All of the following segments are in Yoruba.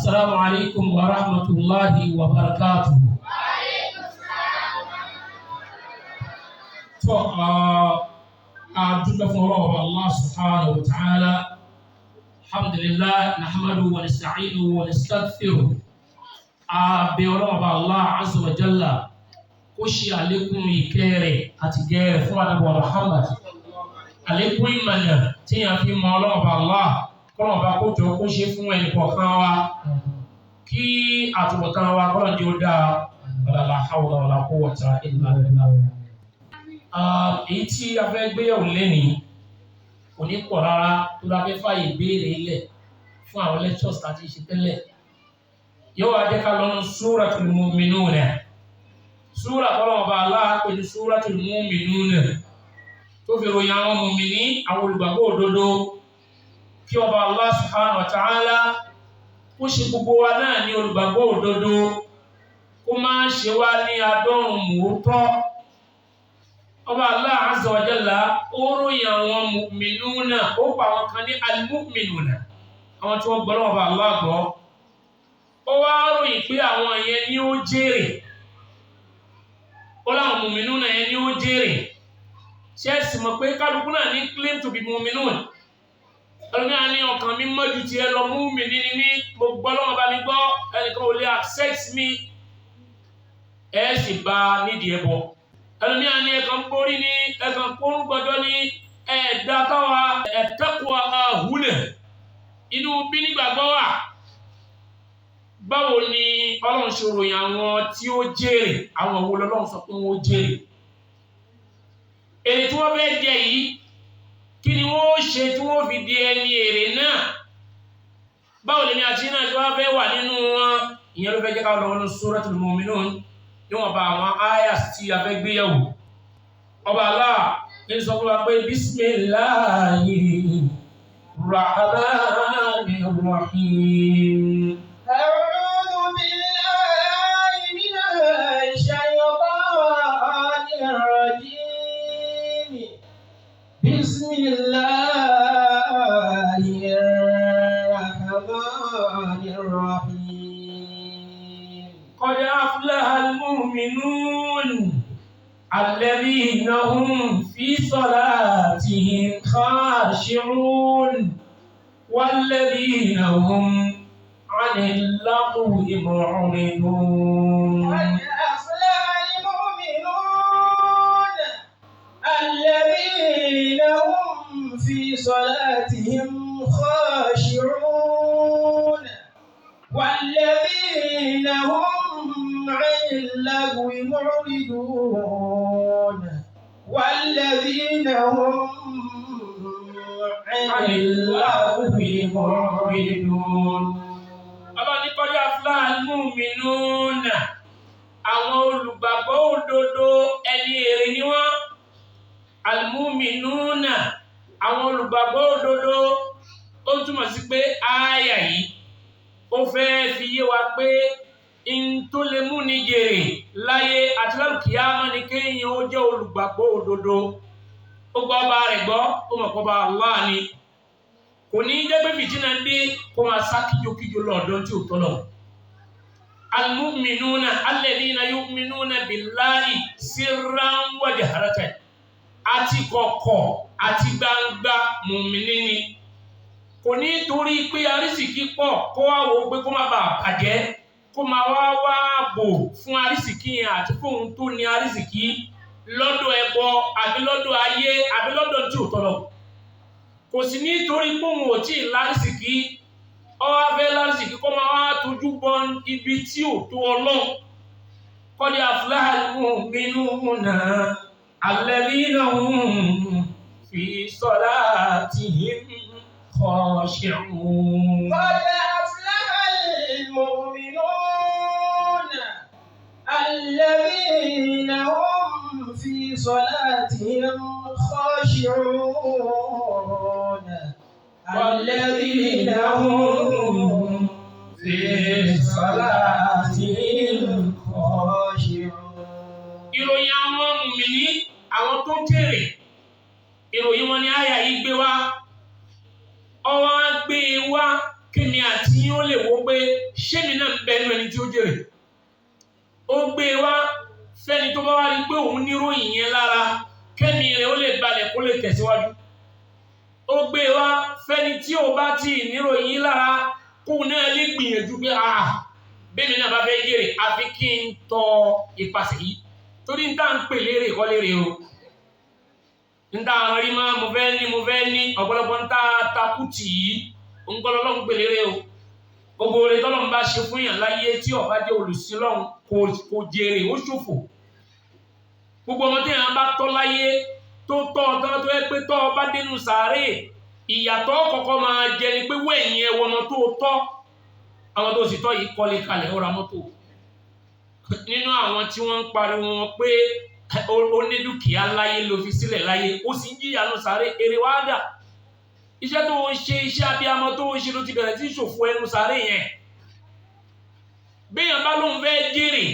السلام عليكم ورحمة الله وبركاته. أدعو فروه الله سبحانه وتعالى. الحمد لله نحمده ونستعينه ونستغفره. بيولوه الله عز وجل كشي عليكم يكيري أتجاه فوانا محمد عليكم إيمانا تيا في مولوه الله كما بقول كشي فوانا بخاوا كي أتوقعوا كلا جودا ولا حول ولا قوة إلا بالله. Èyí tí a fẹ́ gbéyàwó lẹ́nìí kò ní pọ̀ rárá tó bá fẹ́ fàyè béèrè ilẹ̀ fún àwọn lectures láti ṣe tẹ́lẹ̀. Yóò wá jẹ́ ká lọ́nu Suratul Mu'minun. Súrà tọ́lọ́run Ọba Allah pè ní Suratul Mu'minun tó fi ròyìn àwọn mùmìnì àwọn olùgbàgbọ́ òdodo kí Ọba Allah subhanahu wa ta'ala kó ṣe gbogbo wa náà ní olùgbàgbọ́ òdodo kó má ṣe wá ní adọ́rùn mòótọ́. Ọba Allah azza wa jalla ó ròyìn àwọn mu'minuna ó pa àwọn kan ní al-mu'minuna àwọn tí wọ́n gbọ́ lọ́wọ́ Ọba Allah gbọ́. Ó wá ròyìn pé àwọn yẹn ni ó jèrè. Ó láwọn mu'minuna yẹn ni ó jèrè. Ṣé ẹ sì mọ̀ pé kálukú náà ní claim to be mu'minun. Ọlọ́run ní ọkàn mi mọ́ ju tiẹ̀ lọ mu'mini ni mí mo gbọ́ lọ́wọ́ bá mi gbọ́ ẹnìkan ò lè accept mi. Ẹ sì bá nídìí ẹbọ. Ẹlòmíràn ní ẹ̀kan kórí ní ẹ̀kan kórún gbọdọ̀ ní ẹ̀dá táwa ẹ̀tẹ́kùn àhúlẹ̀ inú bí nígbàgbọ́ wà. Báwo ni Ọlọ́run ṣe ròyìn àwọn tí ó jèrè àwọn wo lọ́lọ́run sọ pé wọ́n jèrè. Èrè tí wọ́n fẹ́ jẹ yìí kí ni wọ́n ṣe tí wọ́n fi di ẹni èrè náà. Báwo lèmi àti náà tí wọ́n fẹ́ wà nínú wọn ìyẹn ló fẹ́ jẹ́ ká lọ́wọ́ ní Suratul Mu'minun níwọ̀n bá àwọn ayas tí a fẹ́ gbéyàwó. Ọba Allah ní sọ fún wa pé Bismillahir Rahmanir Rahim. A'udhu billahi minash shaytanir rajim. Bismillahir Rahmanir Rahim. Qad aflaha al-mu'minun الذين هم في صلاتهم خاشعون والذين هم عن اللغو معرضون. قد أفلح المؤمنون الذين هم في صلاتهم خاشعون والذين هم عن اللغو معرضون والذين هم عن اللغو معرضون. Ọlọ́run ní qad aflaha al-mu'minun àwọn olùgbàgbọ́ òdodo ẹni èrè ni wọ́n. Al-mu'minun àwọn olùgbàgbọ́ òdodo ó túmọ̀ sí pé ááyà yìí ó fẹ́ fi yé wa pé in tó lè mú ní jèrè láyé àti lálùkìyámà ni kéèyàn ó jẹ́ olùgbàgbọ́ òdodo. Ó gbọ́ ọba rẹ̀ gbọ́ ó mọ̀ pé ọba Allah ni. Kò ní jẹ́ pé fìtínà dé kó máa sá kíjokíjo lọ́dọ̀ tí ò tọ́lọ̀. Al-mu'minuna alladhina yu'minuna billahi sirran wa jahratan. Àti kọ̀kọ̀ àti gbangba mùmínì ni. Kò ní torí pé arísìkí pọ̀ kó wá wò pé kó má bàa bàjẹ́ kó máa wá bò fún arísìkí yẹn àti fóun tó ní arísìkí lọ́dọ̀ ẹbọ àbí lọ́dọ̀ ayé àbí lọ́dọ̀ tí ò tọ́lọ̀. Kò sí nítorí pé òun ò tí ì lárísìkí ọwọ́ abẹ́ lárísìkí kó máa wá tójú bọ ibi tí ò tó Ọlọ́run. Qad aflaha al-mu'minuna alladhina hum fi salatihim khashi'un. قد أفلح المؤمنون الذين هم في صلاتهم خاشعون والذين هم في صلاتهم خاشعون. Ìròyìn àwọn mùmínì àwọn tó jèrè ìròyìn wọn ni àyà yìí gbé wá. Ọwọ́ gbé wá kí kémi àti yín ó lè wo pé ṣé mi náà ń bẹ nínú ẹni tí ó jèrè. Ó gbé wá fẹ́ni tó bá wá rí pé òun níròyìn yẹn lára kẹ́mi rẹ̀ ó lè balẹ̀ kó lè tẹ̀síwájú. Ó gbé wá fẹ́ni tí ò bá ti níròyìn yìí lára kóun náà lè gbìyànjú pé bẹ́ẹ̀ mi náà bá fẹ́ jèrè àfi kí n tọ ipasẹ̀ yìí torí n tá ń pè lérè kọ́ lérè o. N tá àwọn rí máa mo fẹ́ ní ọ̀pọ̀lọpọ̀ n tá takùtì yìí ń kọ́ lọ́lọ́ ń pè lérè o. Gbogbo oore tọ́lọ́ ń bá ṣe fún yàn láyé tí ó bá jẹ́ olùsílọ́hun kò jèrè ó ṣòfò. Gbogbo ọmọ tí yàn bá tọ́ láyé tó tọ́ ọ̀tọ́ tó yẹ pé tọ́ ọ bá dénú sàárè ìyàtọ̀ kọ̀ọ̀kan máa jẹ ni pé wẹ̀yìn ẹ̀wọ̀n ọmọ tó tọ́ àwọn tó sì tọ́ yìí kọ́lé kalẹ̀ ó ra mọ́tò. Nínú àwọn tí wọ́n ń pariwo wọn pé ó ní dúkìá láyé ló fi sílẹ̀ láyé ó sì ń jìyà nù sàárè èrè wá dà. Iṣẹ́ tó ń ṣe iṣẹ́ abiyamọ tó ń ṣe ló ti bẹ̀rẹ̀ sí ṣòfò ẹnu sàárè yẹn. Béèyàn bá lóun fẹ́ jèrè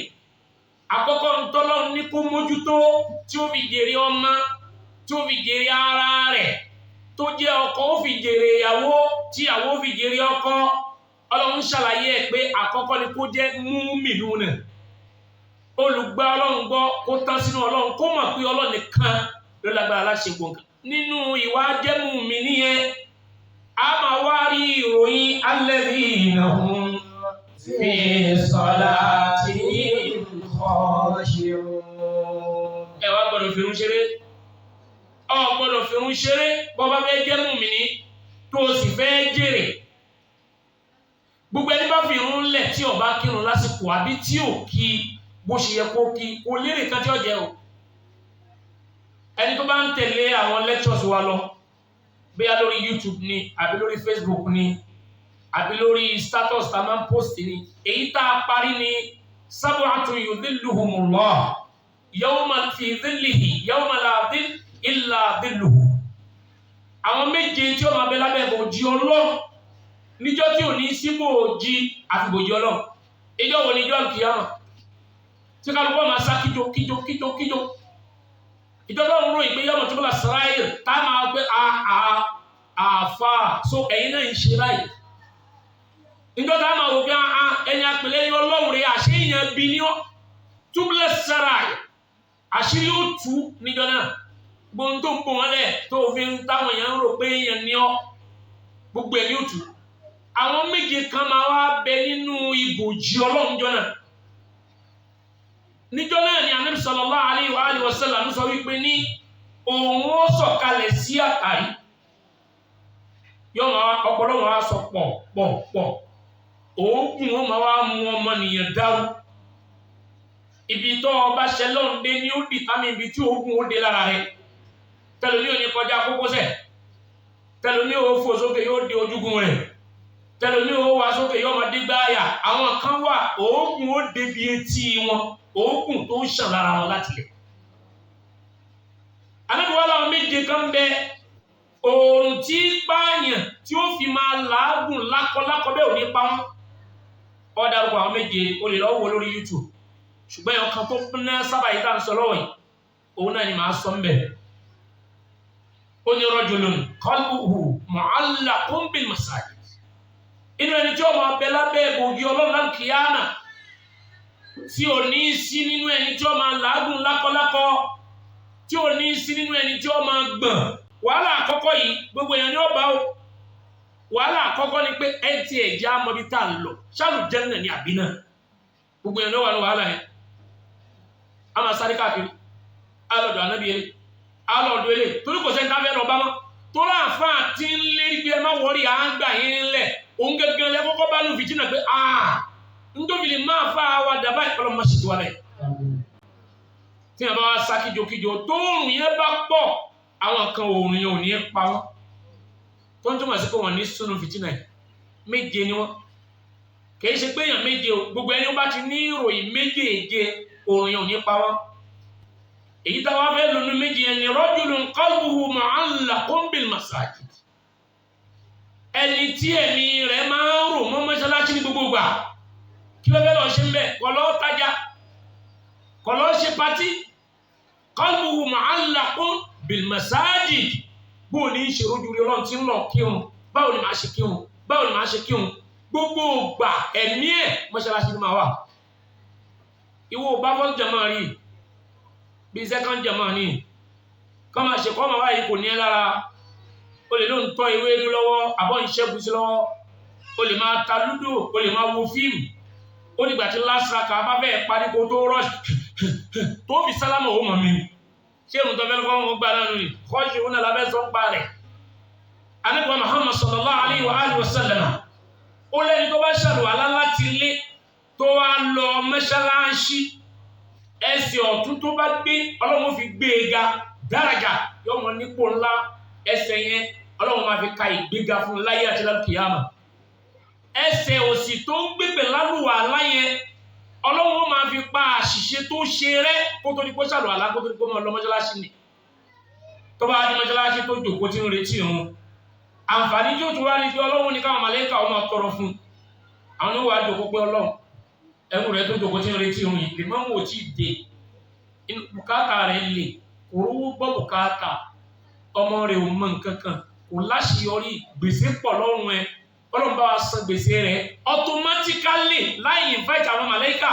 àkọ́kọ́ ntọ́lọ́run ní kó mójútó tí ó fi jèrè ọmọ tí ó fi jèrè ara rẹ̀ tó jẹ́ ọkọ ó fi jèrè ìyàwó tí ìyàwó fi jèrè ọkọ. Ọlọ́run ṣàlàyé ẹ̀ pé àkọ́kọ́ ni kó jẹ́ múmìnúnà olùgbà Ọlọ́run gbọ́ kó tán sínú Ọlọ́run kó mọ̀ pé Ọlọ́run nìkan ló lágbára láṣẹ gbọ̀ngàn. Nínú ìwà jẹ́ mùmínì yẹn a máa wá rí ìròyìn alladhina hum fi salatihim khashi'un. Ẹ wá gbọ́dọ̀ fi irun ṣeré gbọ́dọ̀ fi irun ṣeré bọ́ bá fẹ́ jẹ́ mùmínì tó o sì fẹ́ jèrè. Gbogbo ẹni bá fi irun lẹ̀ tí ó bá kírun lásìkò àbí tí ò kí bó ṣe yẹ kó kí kò lérè kan tí ó jẹ́ o. Ẹni tó bá ń tẹ̀lé àwọn lectures wa lọ bóyá lórí YouTube ni àbí lórí Facebook ni àbí lórí status tá a máa ń post ni èyí tá a parí ni sab'atun yudhilluhumullah yawma fi dhillihi yawma la dhill illa dhilluhu. Àwọn méje tí ó máa bẹ lábẹ́ bòjì Ọlọ́run níjọ́ tí ò ní sí bòjì àfi bòjì Ọlọ́run. Ìjọ́ wo ni ìjọ́ àlùkìyámà tí kálukú máa sá kíjo. Ìjọba ń ròyìn pé yọmọ tó bá sàráyè tá a máa gbé àfà so ẹ̀yin náà ń ṣe báyìí. Níjọ́ tá a máa wò bí ẹni àpèlé ní Ọlọ́run rẹ̀ àṣeyàn bí ní ọ́ túbúlẹ̀ sàráyè àṣírí ó tú níjọ́ náà gbóhùn tó ń bò wọ́n lẹ̀ tó fi ń táwọn èèyàn ń rò pé èèyàn ní ọ́ gbogbo ẹ̀mí ó tú. Àwọn méje kan máa wá bẹ nínú ibòjì Ọlọ́run jọ náà. Níjọ́ náà ni Ànábì sallallahu alaihi wa sallam sọ wípé ní òun ó sọ̀kalẹ̀ sí àtàrí yóò máa ọpọlọ wọn á sọ pọ̀ òógùn ó máa wá mú ọmọnìyàn dárú. Ibi tó ọba ṣẹlọ́n dé ní ó dì tàmí ibi tí òógùn ó dé lára rẹ̀. Tẹlomi ò ní kọjá kókósẹ̀, tẹlomi ò fò sókè yóò dé ojúgun rẹ̀, tẹlomi ò wá sókè yóò máa dé gbáyà. Àwọn kan wà òógùn ó débi etí wọn òógùn tó ń ṣàn lára wọn láti lẹ̀. Ànábì wa láwọn méje kan bẹ oòrùn tí pààyàn tí ó fi máa làágùn lákọlákọ bẹ́ẹ̀ ò ní pa wọ́n. Ó dárúkọ àwọn méje o lè lọ́wọ́ lórí YouTube ṣùgbọ́n ẹ̀yọ̀ kan tó ná sábà yìí tá à ń sọ lọ́wọ́ yìí òun náà ni màá sọ ń bẹ̀. Ó ní rajulun qalbuhu mu'allaqun bil masajid. Inú ẹni tí ó máa bẹ lábẹ́ ìbòjì Ọlọ́run lákìyámà tí ò ní sí nínú ẹni tí ó máa làágùn lákọlákọ tí ò ní sí nínú ẹni tí ó máa gbọ̀n. Wàhálà àkọ́kọ́ yìí gbogbo èèyàn ni ó bá o. Wàhálà àkọ́kọ́ ni pé ẹ ti ẹ̀já mọ́bí tá a lọ ṣáàlù jẹ́nà ní àbí náà gbogbo èèyàn ló wà ní wàhálà yẹn. A máa sáré káàkiri alọ́dọ̀ ànábì eré alọ́dọ̀ eré torí kò sẹ́ni táfẹ́ lọ bá mọ́ torí àǹfààní tí ń lérí pé ẹ má wọrí à ń gbà yín lẹ̀ òun gẹ́gẹ́ lẹ́ kọ́kọ́ bá lù fìtínà pé ndóbìlì máa fa wa dàbá ìpọlọmọ sì ti wà lẹ̀. Tí a bá wá sá kíjokíjo tóòrùn yẹn bá pọ̀ àwọn kan òòrùn yẹn ò ní pa wọ́n tó ń túmọ̀ sí pé wọ́n ní sunu fìtínà yìí méje ni wọ́n kìí ṣe pé èèyàn méje o gbogbo ẹni ó bá ti ní ìròyìn méjèèje òòrùn yẹn ò ní pa wọ́n. Èyí tá a wá fẹ́ lónú méje yẹn ni rajulun qalbuhu mu'allaqun bil masajid. Ẹni tí ẹ̀mí rẹ̀ máa ń rò mọ́ mọ́ṣáláṣí ní gbogbo ìgbà kí ló fẹ́ lọ ṣe ń bẹ̀ kọ́ lọ́ọ́ tajà kọ́ lọ́ọ́ ṣe patí qalbuhu mu'allaqun bil masajid. Bó ní ṣe rojú rí Ọlọ́run tí ń lọ kírun báwo ni màá ṣe kírun báwo ni màá ṣe kírun gbogbo gbà ẹ̀mí ẹ̀ mọ́ṣáláṣí ni máa wà. Ìwọ bá fọ́ jàmá rí bí second jàmá ní kọ́ máa ṣe kọ́ máa wáyé kò ní ẹ lára. O lè ló ń tọ́ ìwé inú lọ́wọ́ àbọ̀ ń ṣẹ́gun sí lọ́wọ́. O lè máa ta lúdò, o lè máa wo fíìmù. Ó nígbà tí last raka bá fẹ́ parí kó tó rush tó fi sálámà ó mọ̀ mi. Ṣé ìrùn tó fẹ́ lọ́wọ́ wọn gbà náà nìyí? Kọ́ṣù ó náà lábẹ́ sọ ń pa rẹ̀. Ànábì wa Muhammad sallallahu alayhi wa sallam. Ó lẹ́ni tó bá ṣàlùwàlá láti ilé tó wá lọ mọ́ṣáláṣí ẹsẹ̀ ọ̀tún tó bá gbé Ọlọ́run fi gbé e ga dáràjà yóò mọ nípò ńlá ẹsẹ̀ yẹn Ọlọ́run máa fi ka ìgbéga fún láyé àti lálùkìyámà. Ẹsẹ̀ òsì tó ń gbé lálùwàlá yẹn Ọlọ́run máa fi pa àṣìṣe tó ṣe rẹ́ kó tó di kó ṣàlùwàlá kó tó di kó mọ lọ mọ́ṣáláṣí ni. Tó bá di mọ́ṣáláṣí tó jòkó tí ń retí òun àǹfààní tí ó tún wá ní pé Ọlọ́run ní káwọn màlẹ́kà ọmọ tọrọ fún àwọn ní wàá jòkó pé Ọlọ́run ẹrú rẹ tó jòkó tí ń retí òun yìí lè má mú òtí dé bùkátà rẹ lè kò rówó gbọ́ bùkátà ọmọ rẹ ò mọ nǹkan kan kò láṣeyọrí gbèsè pọ̀ lọ́rùn ẹ Ọlọ́run bá wa san gbèsè rẹ automatically láì invite àwọn màlẹ́kà.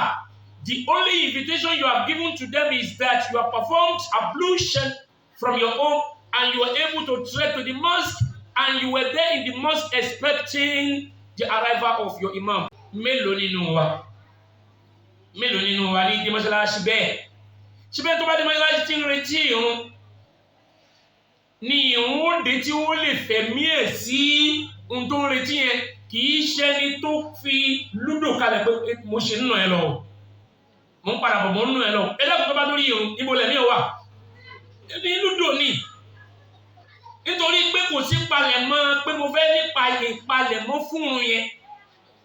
The only invitation you have given to them is that you have performed ablution from your home and you were able to trek to the mosque and you were there in the mosque expecting the arrival of your imam. Mélòó nínú wa ní mọ́ṣáláṣí bẹ́ẹ̀. Ṣíbẹ́ tó bá dé mọ́ṣáláṣí tí ń retí ìrun ni ìrun ó dé tí wọ́n lè fẹ̀mí ẹ̀ sí ohun tó ń retí yẹn kì í ṣẹni tó fi lúdò kalẹ̀ pé mo ṣe nínú ẹ lọ mo ń padà bọ̀ mo nínú ẹ lọ ẹ dákun tó bá lórí ìrun ibo lẹ̀ ní ọwà ní lúdò ní nítorí pé kò sí palẹ̀mọ́ pé mo fẹ́ nípa ìpalẹ̀mọ́ fún un yẹn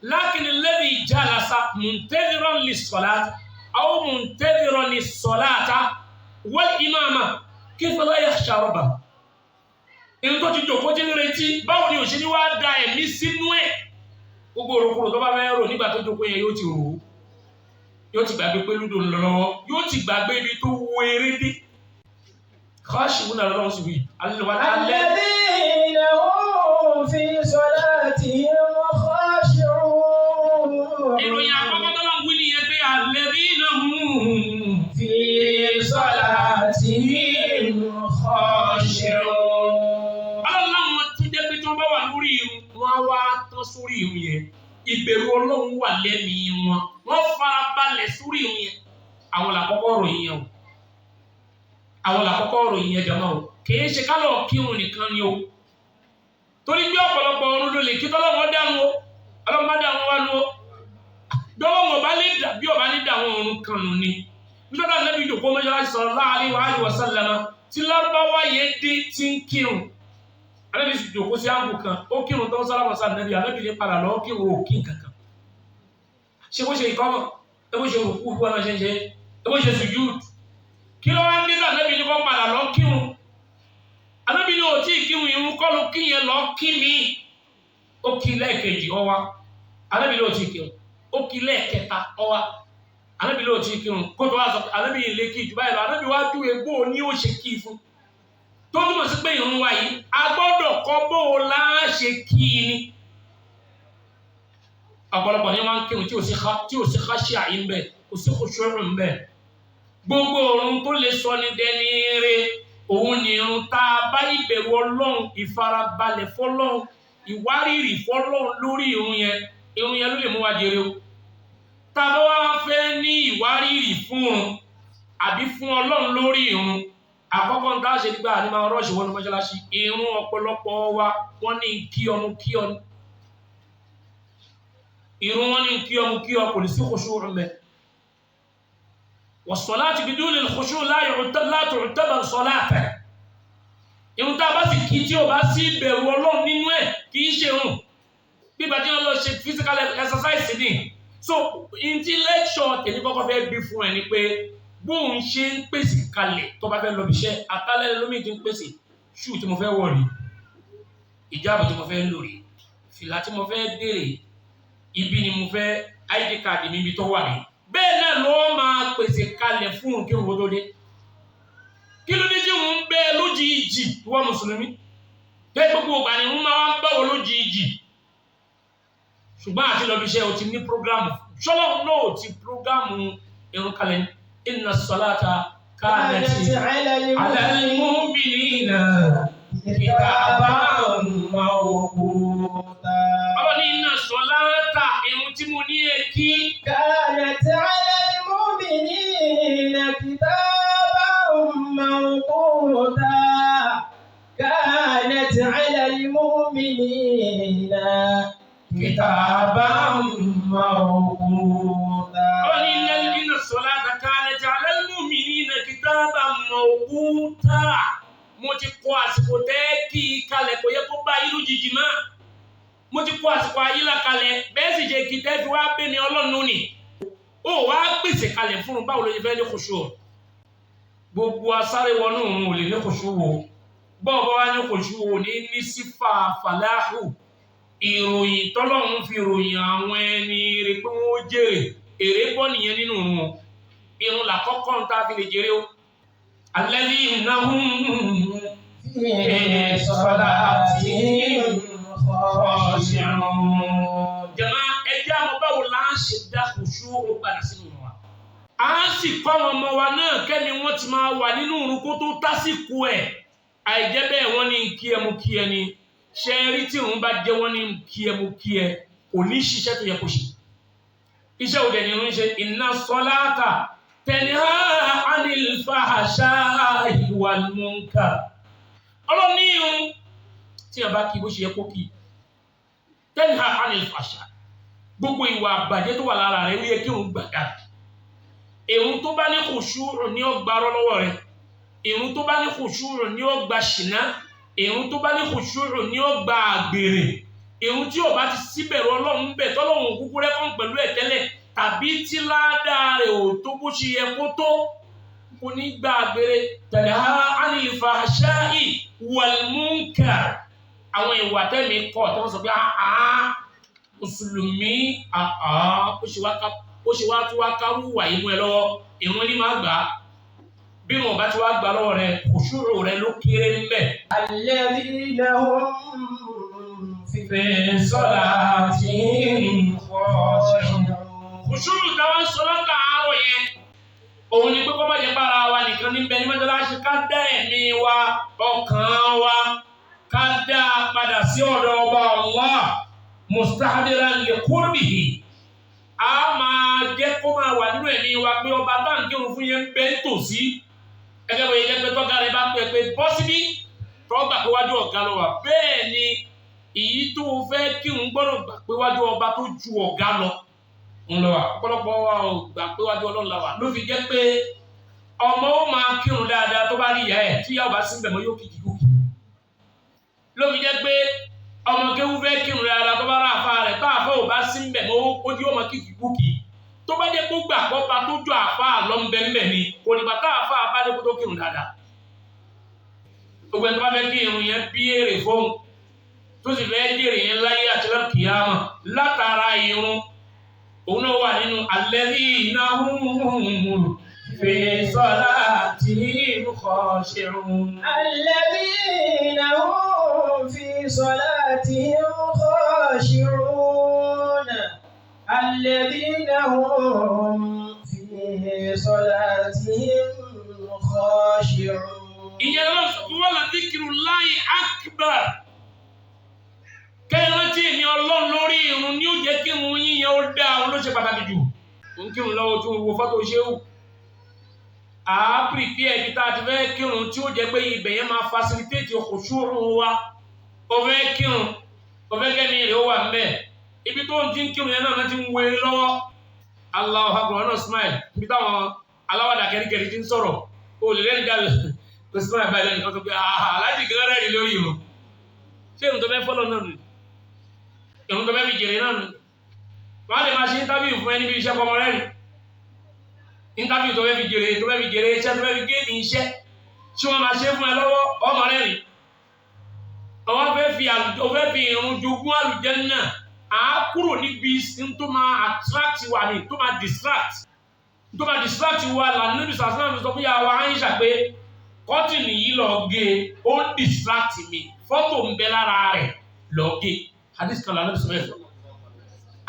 lákìní lẹ́bi jalasa muntadiran lis-salat aw muntadiran lis-salata wal imama kayfa la yakhsha rabbahu. Ìrun tó ti jòkó tí ń retí báwo ni òṣèlú wá da ẹ̀mí sínú ẹ̀ gbogbo òrùkúrò tó bá fẹ́ rò nígbà tó jòkó yẹn yóò ti rò ó yóò ti gbàgbé pé lúdò ń lọ lọ́wọ́ yóò ti gbàgbé ibi tó wo eré dé. خاشعون الله سبحانه الذين هم في صلاتهم خاشعون. ìròyìn àkọ́kọ́ tó lọ́n wí nìyẹn pé الذين هم في صلاتهم خاشعون. Ọlọ́run ti jẹ́ pé tí wọ́n bá wà lórí irun wọ́n á wá tán sórí irun yẹn ìbẹ̀rù Ọlọ́run wà lẹ́mìí wọn wọ́n fara balẹ̀ sórí irun yẹn àwọn làkọ́kọ́ ròyìn yẹn o. Àwọn làkọ́kọ́ ròyìn yẹn jọmọ́ o kìí ṣe kálọ̀ kírun nìkan ni o torí pé ọ̀pọ̀lọpọ̀ ọ̀run ló lè kí tọ́lọ́wọ́ dànù o ọlọ́mọ dànù wá nu o dọ́wọ́ wọn bá lè dà bí ọba ní dàwọn ọ̀run kan nù ni nígbà tí Ànábì ìjòkó mọ́ṣáláṣí sallallahu alaihi wa sallam tí lárúbáwá yẹn dé tí ń kírun Ànábì ìjòkó sí àǹgù kan ó kírun tó ń sálámà sí Ànábì ní padà lọ́wọ́ kírun ò kí kankan ṣé bó ṣe ìkọ́mọ̀ ẹ bó ṣe òkú bí wọn ṣe ń ṣe ẹ bó ṣe sùjúd kí ló wá ń dídá Ànábì ní kó padà lọ kírun Ànábì ní òtí ìkírun irun kọ́ ló kí yẹn lọ kí mi ó kí lẹ́ẹ̀kejì ọwá Ànábì ní òtí ìkírun ó kí lẹ́ẹ̀kẹta ọwá Ànábì ní òtí ìkírun kó tó wá sọ Ànábì ní ilé kí jù báyìí lọ Ànábì wá ju egbò ní ó ṣe kí fún tó túmọ̀ sí pé irun wa yìí a gbọ́dọ̀ kọ́ bó o láṣẹ kí ni ọ̀pọ̀lọpọ̀ ní wọ́n ń kírun tí ò sí káṣí àyè ń bẹ̀ kò sí kòṣòro ń bẹ̀ gbogbo òrun tó lè sọ ní dẹni rè òun ni irun tá a bá ìbẹ̀rù Ọlọ́run ìfarabalẹ̀ fọ́lọ́run ìwárìrì fọ́lọ́run lórí irun yẹn ló lè mú wa jèrè o tá a bá wá fẹ́ ní ìwárìrì fún un àbí fún Ọlọ́run lórí irun àkọ́kọ́ ń dáṣe nígbà ní máa rọ́ọ̀ṣì wọnú mọ́ṣáláṣí irun ọ̀pọ̀lọpọ̀ wa wọ́n ní kí ọmú kí ọ irun wọn ní kí ọmú kí ọ kò ní sí kòṣòro mẹ́. والصلاة بدون الخشوع لا تعتبر صلاة. Ìrun tá bá sì kí tí ó bá sí ìbẹ̀rù Ọlọ́run nínú ẹ̀ kì í ṣe ìrun. Bí bá tí wọ́n lọ ṣe physical exercise ni. So inti lecture tèmi kọ́kọ́ fẹ́ bí fún ẹ ni pé bóun ṣe ń pèsè kalẹ̀ tó bá fẹ́ lọ bíṣẹ́ àtàlẹ́ lómi tí ń pèsè ṣù tí mo fẹ́ wọ̀ rí ìjáàbù tí mo fẹ́ lò rí fìlà tí mo fẹ́ dèrè ibi ni mo fẹ́ ID card mi ibi tó wà ní. Bẹ́ẹ̀ náà ló máa pèsè kalẹ̀ fún kí òun tó dé. Kí ló dé tí òun ń bẹ lójijì ìwọ mùsùlùmí? Bẹ́ẹ̀ gbogbo ìgbà ni òun máa ń báwo lójijì. ṣùgbọ́n àti lọ bí iṣẹ́ o ti ní prógrámù ṣọ́lọ́run náà ò ti prógrámù irun kalẹ̀ inna salata kanat ala al-mu'minina kitaban mawquta. Bàbá ní inna salata irun tí mo ní èkí. kanat ala al-mu'minina kitaban mawquta. kanat ala al-mu'minina kitaban mawquta. Inna salata kanat ala al-mu'minina kitaban mawquta. Mo ti kọ àsìkò tẹ́ kí kalẹ̀ kò yẹ kó bá irú jìjì mọ́. Mo ti kọ àsìkò ayílà kalẹ̀ bẹ́ẹ̀ sì jẹ́ kí tẹ́ fi wá bẹ́ mi Ọlọ́run ní. Ó wá pèsè kalẹ̀ fún un báwo ló ṣe fẹ́ ní kòṣù. Gbogbo asáré wọnú òun ò lè ní kòṣù wo. Bọ́ọ̀ bá wá ní kòṣù wo ní sífà fàláhù. Ìròyìn tọ́lọ́run fi ròyìn àwọn ẹni rẹ̀ pé wọ́n jèrè. Èrè bọ́ nìyẹn nínú òun. Irun làkọ́kọ́ ń tá fi lè jèrè o. Alladhina hum fi salatihim khashi'un. Jàmá ẹjẹ́ àwọn báwo la ń ṣe dá kòṣù ó padà sínú wa. A sì kọ́ àwọn ọmọ wa náà kẹ́mi wọ́n ti máa wà nínú òrùn kó tó tásìkò ẹ̀. Àìjẹ́ bẹ́ẹ̀ wọ́n ní kí ẹ mú kí ẹ ní. Ṣé rí tí òun bá jẹ́ wọ́n ní kí ẹ mú kí ẹ kò ní ṣiṣẹ́ tó yẹ kó ṣe. Iṣẹ́ òde ni wọ́n ń ṣe inna salata tanha 'anil fahsha'i wal munkar. Ọlọ́ni irun tí a bá kí bó ṣe yẹ kó kí. Tanha 'anil fahsha'i. Gbogbo ìwà àbàjẹ́ tó wà lára rẹ̀ ó yẹ kí òun gbàdá. Irun tó bá ní khushu' ní ó gba lọ́wọ́ rẹ̀. Irun tó bá ní khushu' ní ó gba ṣìnà. Irun tó bá ní khushu' ní ó gba àgbèrè. Irun tí ó bá ti síbẹ̀rù Ọlọ́run bẹ̀ tọ́lọ́run kúkú rẹ́kọ̀n pẹ̀lú ẹ̀ tẹ́lẹ̀ tàbí tí ládàá rẹ̀ ò tó bó ṣe yẹ kó tó kò ní gba àgbèrè. Tanha 'anil fahsha'i wal munkar. Àwọn ìwà tẹ́mi kọ̀ tí wọ́n sọ pé mùsùlùmí ó ṣe wá tí wá kárú wà yìí mú ẹ lọ́wọ́ ìrún ní máa gbà á. Bí wọn bá ti wá gbà lọ́wọ́ rẹ̀ khushu' rẹ̀ ló kéré níbẹ̀. alladhina hum fi salatihim khashi'un. Khushu' táwọn sọ látàárọ̀ yẹn òun ni pé kọ́ bá jẹ́ bára wa nìkan níbẹ̀ ní mọ́tàláṣí ká dá ẹ̀mí wa ọkàn wa ká dá padà sí ọ̀dọ̀ ọba Allah mustahdiran li qurbihi. A máa jẹ́ kó máa wà nínú ẹ̀mí wa pé ọba táǹkì òun fún yẹn ń bẹ tòsí. Ẹgbẹ́ bóyá jẹ́ pé tọ́gá rẹ̀ bá pẹ́ pé bọ́sibí tọ́gbà pé wájú ọ̀gá lọ wà. Bẹ́ẹ̀ ni èyí tó fẹ́ kí òun gbọ́dọ̀ gbà pé wájú ọba tó ju ọ̀gá lọ ń lọ wà. Ọ̀pọ̀lọpọ̀ wa ò gbà pé wájú Ọlọ́run la wà. Ló fi jẹ́ pé ọmọ ó máa kírun dáadáa tó bá rí ìyá ẹ̀ tí ìyá ò bá sí bẹ̀ mọ́ yóò kìkì kúkì. Ló fi jẹ́ pé ọmọ kéwú fẹ́ kírun dáadáa tó bá rà àfa rẹ̀ tá àfa ò bá sí bẹ̀ mọ́ ó di ọmọ kìkì kúkì. Tó bá jẹ́ kó gbà pọ́pa tó jọ àfa lọ́nbẹ̀ńbẹ̀ ni kò nígbà tá àfa bá dé kó tó kírun dáadáa. Gbogbo ẹni tó bá fẹ́ kí irun yẹn bí èrè fóun tó sì fẹ́ jèrè yẹn láyé àti lálùkìyámà látara irun òun náà wà nínú alladhina hum fi salatihim khashi'un. alladhina hum fi salatihim khashi'un. alladhina hum fi salatihim khashi'un. Ìyẹn lọ sọ fún wala dhikrullahi akbar. Kẹ́rántí èmi Ọlọ́run lórí irun ní ó jẹ́ kí irun yíyan ó dá àwọn ló ṣe pàtàkì jù. Ń kírun lọ́wọ́ tí wọ́n wo fọ́tò ṣéwù. Pìrìpì ẹ̀bí tá a ti fẹ́ kírun tí ó jẹ́ pé ibẹ̀ yẹn máa facilitate khushu' wa. Ó fẹ́ kírun, ó fẹ́ kẹ́mi rẹ̀ ó wà ńbẹ̀. Ibi tó ń ti ń kírun yẹn náà ti ń wé lọ́wọ́. Allahu Akbar náà smile. Ibi táwọn aláwàdà kẹ́ríkẹ́rí ti ń sọ̀rọ̀. O lè lẹ́nu dálẹ̀. Kò sí máa bá ilé nìkan tó pé aláàjì gan rẹ̀ lórí irun. Ṣé irun tó fẹ́ fọ́lọ́ náà nù? Irun tó fẹ́ fi jèrè náà nù? Wọ́n á lè máa ṣe interview fún ẹni bí iṣẹ́ fọmọ rẹ̀ rí. Interview tó fẹ́ fi jèrè iṣẹ́ tó fẹ́ fi gé ní iṣẹ́. Ṣé wọ́n máa ṣe fún ẹ lọ́wọ́ ọmọ rẹ̀ rí? Ọwọ́ fẹ́ fi irun jogún àlùjánnà. Kúrò níbi tó máa attract wa ni tó máa distract. Tó máa distract wa lànà níbi sàṣánà mi sọ fún yàrá Aisha pé kọ́tìnì yìí lọ gé ó ń distract mi fọ́tò ń bẹ lára rẹ̀ lọ gé hadith kan lànà bisimilayi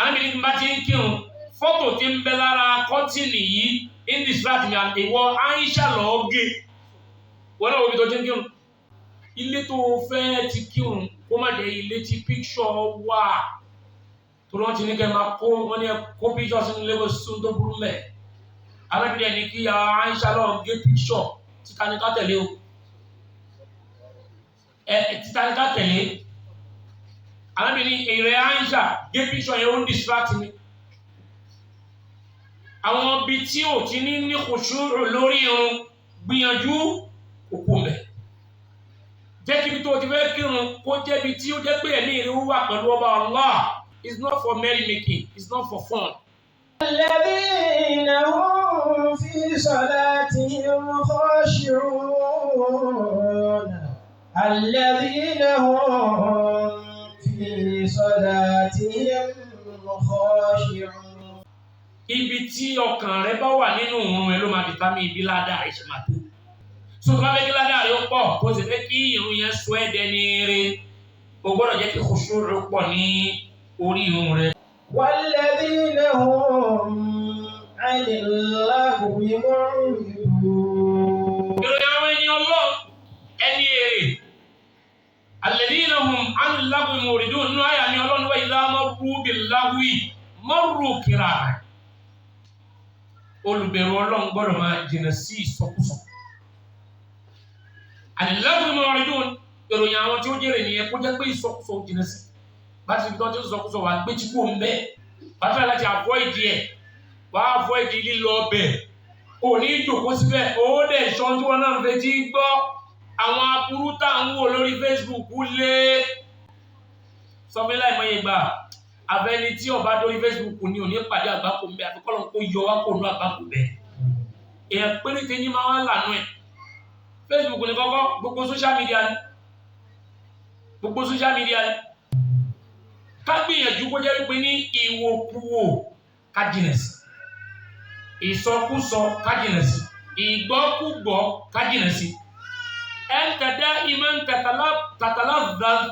àmì ní bá ti ń kírun fọ́tò tí ń bẹ lára kọ́tìnì yìí ń distract mi àti ìwọ Aisha lọ́ọ́ gé wọ́n náà wọ́n bí tó ti ń kírun ilé tó fẹ́ ti kírun kó má jẹ́ ilé tí picture wà tó lọ́n ti ní kẹ́ máa kó wọ́n ní kó picture sínú ilé sún tó burú mẹ́ alábìrì ẹni kí Aisha lọ́ọ́ gé picture títa ní ká tẹ̀lé o títa ní ká tẹ̀lé alábìrì èrè Aisha gé picture yẹn ó ń distract mi àwọn ibi tí ò ti ní khushuu lórí irun gbìyànjú òkú mẹ́ jẹ́ kí ibi tó ti fẹ́ kírun kó jẹ́ ibi tí ó jẹ́ pé ẹ̀mí ìrìn wà pẹ̀lú ọba Allah. It's not for merrymaking, it's not for fun. الذين هم في صلاتهم خاشعون الذين هم في صلاتهم خاشعون. Ibi tí ọkàn rẹ bá wà nínú òun ẹ ló máa determine ibi ládàá rẹ ṣe máa tó. So tó bá fẹ́ kí ládàá rẹ ó pọ̀ tó sì fẹ́ kí irun yẹn sọ ẹ́ dẹni eré o gbọ́dọ̀ jẹ́ kí khushu' rẹ pọ̀ ní orí irun rẹ. والذين هم عن اللغو معرضون. ìròyìn àwọn ẹni ọlọ́run ẹni èrè الذين هم عن اللغو معرضون nínú àyà mi ọlọ́run wa idha marru bil-lagwi marru kirama. olùbẹ̀rù ọlọ́run gbọ́dọ̀ máa jìnnà sí ìsọkúsọ. al-lagwu mu'ridun ìròyìn àwọn tí ó jẹ́rẹ̀ nìyẹn kó jẹ́ pé ìsọkúsọ ó jìnnà sí. bá ti fi tọ́ tí ó sọkúsọ wà gbé tí kò ń bẹ́ bá fẹ́ láti avoid ẹ̀ wà á avoid lílọ ọbẹ̀ ò ní ìjòkó síbẹ̀ ó dẹ̀ ṣan tí wọ́n náà ń fetí gbọ́ àwọn aburú tá à ń wò lórí Facebook lé sọmílá ìmọ̀ye gbà abẹ́ni tí ọba dórí Facebook ní òní pàdé àgbákò ń bẹ àti kọ́lọ̀ kó yọ wá kó nú àgbákò bẹ́ẹ̀ èèyàn péréte ní máa wá lànà ẹ̀ Facebook ní kọ́kọ́ gbogbo social media ni ká gbìyànjú kó jẹ́ wípé ní ìwòkuwò ká jìnà sí ìsọkúsọ ká jìnà sí ìgbọ́kúgbọ́ ká jìnà sí anta da'iman tatalazzaz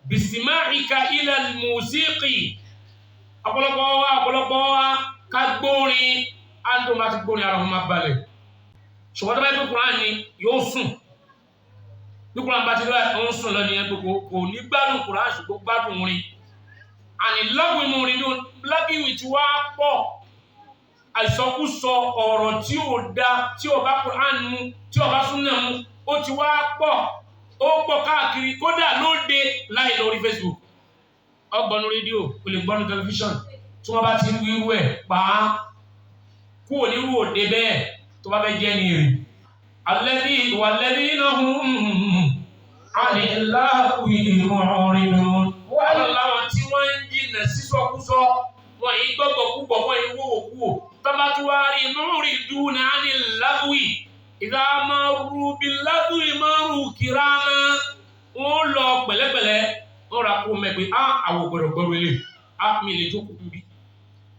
bisima'ika ila al-musiqi ọ̀pọ̀lọpọ̀ wa ká gbórin àndó máa ti gbórin ara wọn máa balẹ̀ ṣùgbọ́n tó bá yẹ pé Kùránì ni yóò sùn bí Kùránì bá ti lọ́wọ́ ẹ̀ ń sùn lọ nìyẹn gbogbo kò ní gbádùn Kùránì ṣùgbọ́n gbádùn orin àní lọ́wọ́ ìmọ̀rìndó lábíwì tí wá pọ̀ àìsọkúsọ ọ̀rọ̀ tí ó dá tí ó bá Kùránì mu tí ó bá súnà mu ó ti wá pọ̀ ó pọ̀ káàkiri kódà lóde láì lórí Facebook ọgbọ̀nù rédíò kò lè gbọ́nù tẹlifíṣàn tí wọ́n bá ti ń wíwú ẹ̀ pa á kú onírú òde bẹ́ẹ̀ tó bá fẹ́ jẹ́ ní èrè alladhina hum 'anil lahwi mu'ridun wọ́n láwọn tí wọ́n ń jìnà sísọkúsọ wọ́n yìí gbọ́gbọ̀ púpọ̀ wọ́n yìí wọ́wọ́ kúwò tọ́bátúwárí mu'riduna 'anil lahwi idha marru bil-lahwi marru kirama wọ́n lọ pẹ̀lẹ́pẹ̀lẹ́ wọ́n ra kó mẹ́gbẹ́ àwọ̀ gbọ̀rọ̀gbọ̀rọ̀ ilé mi lè jókòó bí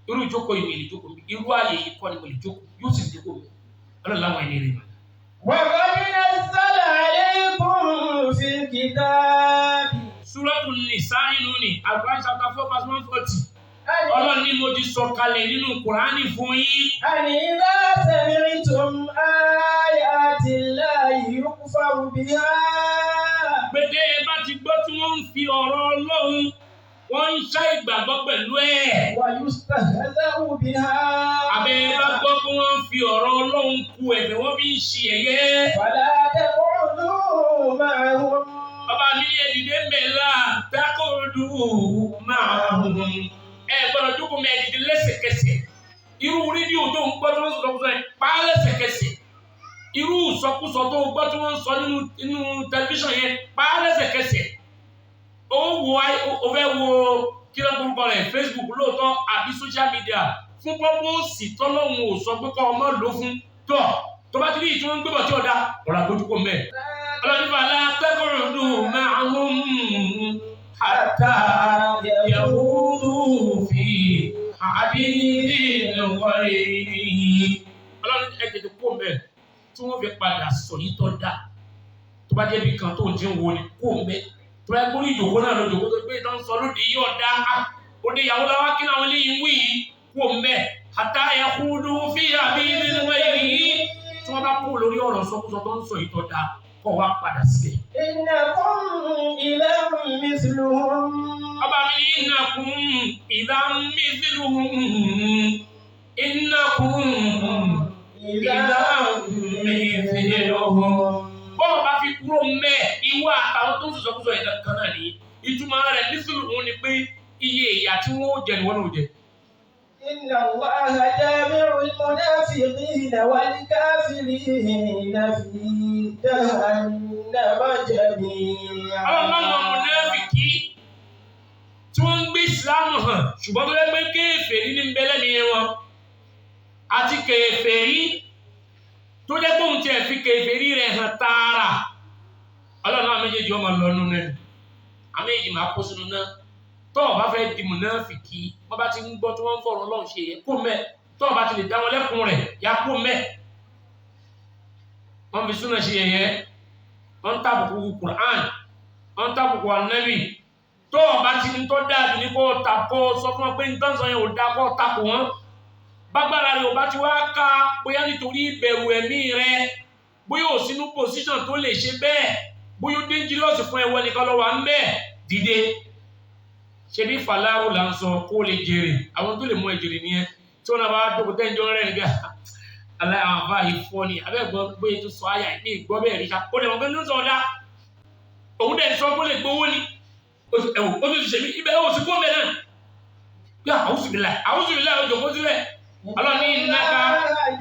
irú ìjókòó yìí mi lè jókòó bí irú ààyè yìí kọ́ ni mo lè jókòó yóò sì jókòó mi ọlọ́láwọ̀ ẹni rẹ̀ وقد نزل عليكم في الكتاب. Suratul Nisa inú ni Al-Quran chapter 4 verse 140. Ọlọ́run ní mo ti sọ kalẹ̀ nínú Kùránì fún yín. أن إذا سمعتم آيات الله يكفر بها. Gbèdé bá ti gbọ́ tí wọ́n ń fi ọ̀rọ̀ Ọlọ́run wọ́n ń ṣá ìgbàgbọ́ pẹ̀lú ẹ̀. ويستهزأ بها. Àbẹ̀ bá gbọ́ pé wọ́n ń fi ọ̀rọ̀ Ọlọ́run ku ẹ̀fẹ̀ wọ́n fi ń ṣe ẹ̀yẹ. فلا تقعدوا معهم. Bàbá mi ní ẹ̀dìdé mẹ́la tákòdù máa hùn. Ẹ gbọ́dọ̀ jókòó mẹ́ ẹ̀dìdé lẹ́sẹ̀kẹsẹ̀. Irú rédíò tó ń gbọ́ tí wọ́n sọ fún ẹ pa á lẹ́sẹ̀kẹsẹ̀. Irú ìsọkúsọ tó ń gbọ́ tí wọ́n ń sọ nínú tẹlifíṣàn yẹn pa á lẹ́sẹ̀kẹsẹ̀. Ó fẹ́ wo kí ló gbórúkọ rẹ̀ Facebook lóòótọ́ àbí social media fún pọ́pọ́sì tọ́lọ́hún ò sọ pé kọ́ ọmọ lò fún tọ́ tó bá ti rí ìtí wọ́n ń gbébọ̀ tí ọ̀dà ọ̀rọ̀ àgbójúkò mẹ́. Ọlọ́dúnfà látẹ́kọ̀rọ̀dù máa ń hatta yahudu fi hadithin ghayrihi. Ọlọ́run ẹ tètè kó mẹ́ tí wọ́n fi padà sọ yìí tọ́ da tó bá jẹ́ bí kan tó ń jẹun wo ni kó mẹ́ tó bá gbórí ìjòkó náà lójòkó tó gbé ìtàn sọ lóde yìí ọ̀dà ó òde ìyàwó làwọn kí àwọn eléyìí ń wí yìí kú òǹbẹ̀ hatta yakhulu fi hadithin ghayrihi tí wọ́n bá kú lórí ọ̀rọ̀ sọkúsọ tó ń sọ yìí tó dáa kọ́ wa padà síbẹ̀. إنكم إذا مثلهم. ọba mi innakum idha mithluhum innakum idha mithluhum. bọ́ọ̀ bá fi kúrò mẹ́ ìwà àtàwọn tó ń sọ̀sọ̀kúsọ yìí kan náà ní ìtumọ̀ rẹ̀ mithluhum ni pé iye ìyà tí wọ́n jẹ ni wọ́n náà jẹ. إن الله جامع المنافقين والكافرين في جهنم جميعا. ọlọ́run mùnáfìkí tí wọ́n ń gbé ìsìlámù hàn ṣùgbọ́n tó yẹ pé kèfèrí ní bẹ́lẹ́mì wọn àti kèfèrí tó jẹ́ pé òun tiẹ̀ fi kèfèrí rẹ̀ hàn tààrà ọlọ́run àwọn méjèèjì ọmọ lọ́nu náà àwọn méjèèjì máa kó sínú náà tó o bá fẹ́ di mùnáfìkí wọ́n bá ti ń gbọ́ tí wọ́n ń fọ̀rọ̀ ọlọ́run ṣe yẹ kó mẹ́ tó o bá ti lè dá wọn lẹ́kùn rẹ̀ yá kó mẹ́ wọ́n fi súnà ṣe yẹyẹ wọ́n ń tàbùkù Qur'an wọ́n ń tàbùkù Ànábì tó o bá ti ń tọ́ dáàbì ní kó o ta kó o sọ fún wọn pé nǹkan sọ yẹn ò dáa kó o takò wọ́n bágbára rẹ̀ ò bá ti wá ká bóyá nítorí ìbẹ̀rù ẹ̀mí rẹ̀ bóyá ò sínú pòsíṣàn tó lè ṣe bẹ́ẹ̀ bóyá ó dangerous fún ẹwọ́ nìkan lọ́wọ́ à ń bẹ́ẹ̀ dìde ṣe bí fàlàwù là ń sọ kó lè jèrè àwọn tó lè mú ẹ jèrè nìyẹn tí wọn náà bá dókòó tẹ́jọ́ rẹ̀ nígbà alẹ́ àwọn àbá yìí fọ́ ni abẹ́gbọ́n bóyá tó sọ àyà ní ìgbọ́ bẹ́ẹ̀ rí ká ó dẹ̀ wọ́n pé ní sọ ọ̀dá òun dẹ̀ sọ kó lè gbowó ni ẹ̀wò ó tún ti ṣe mí ibẹ̀ ó sì kó mẹ́ náà bí àwùsùbìlà ó jòkó síbẹ̀ ọlọ́ni ìnáka.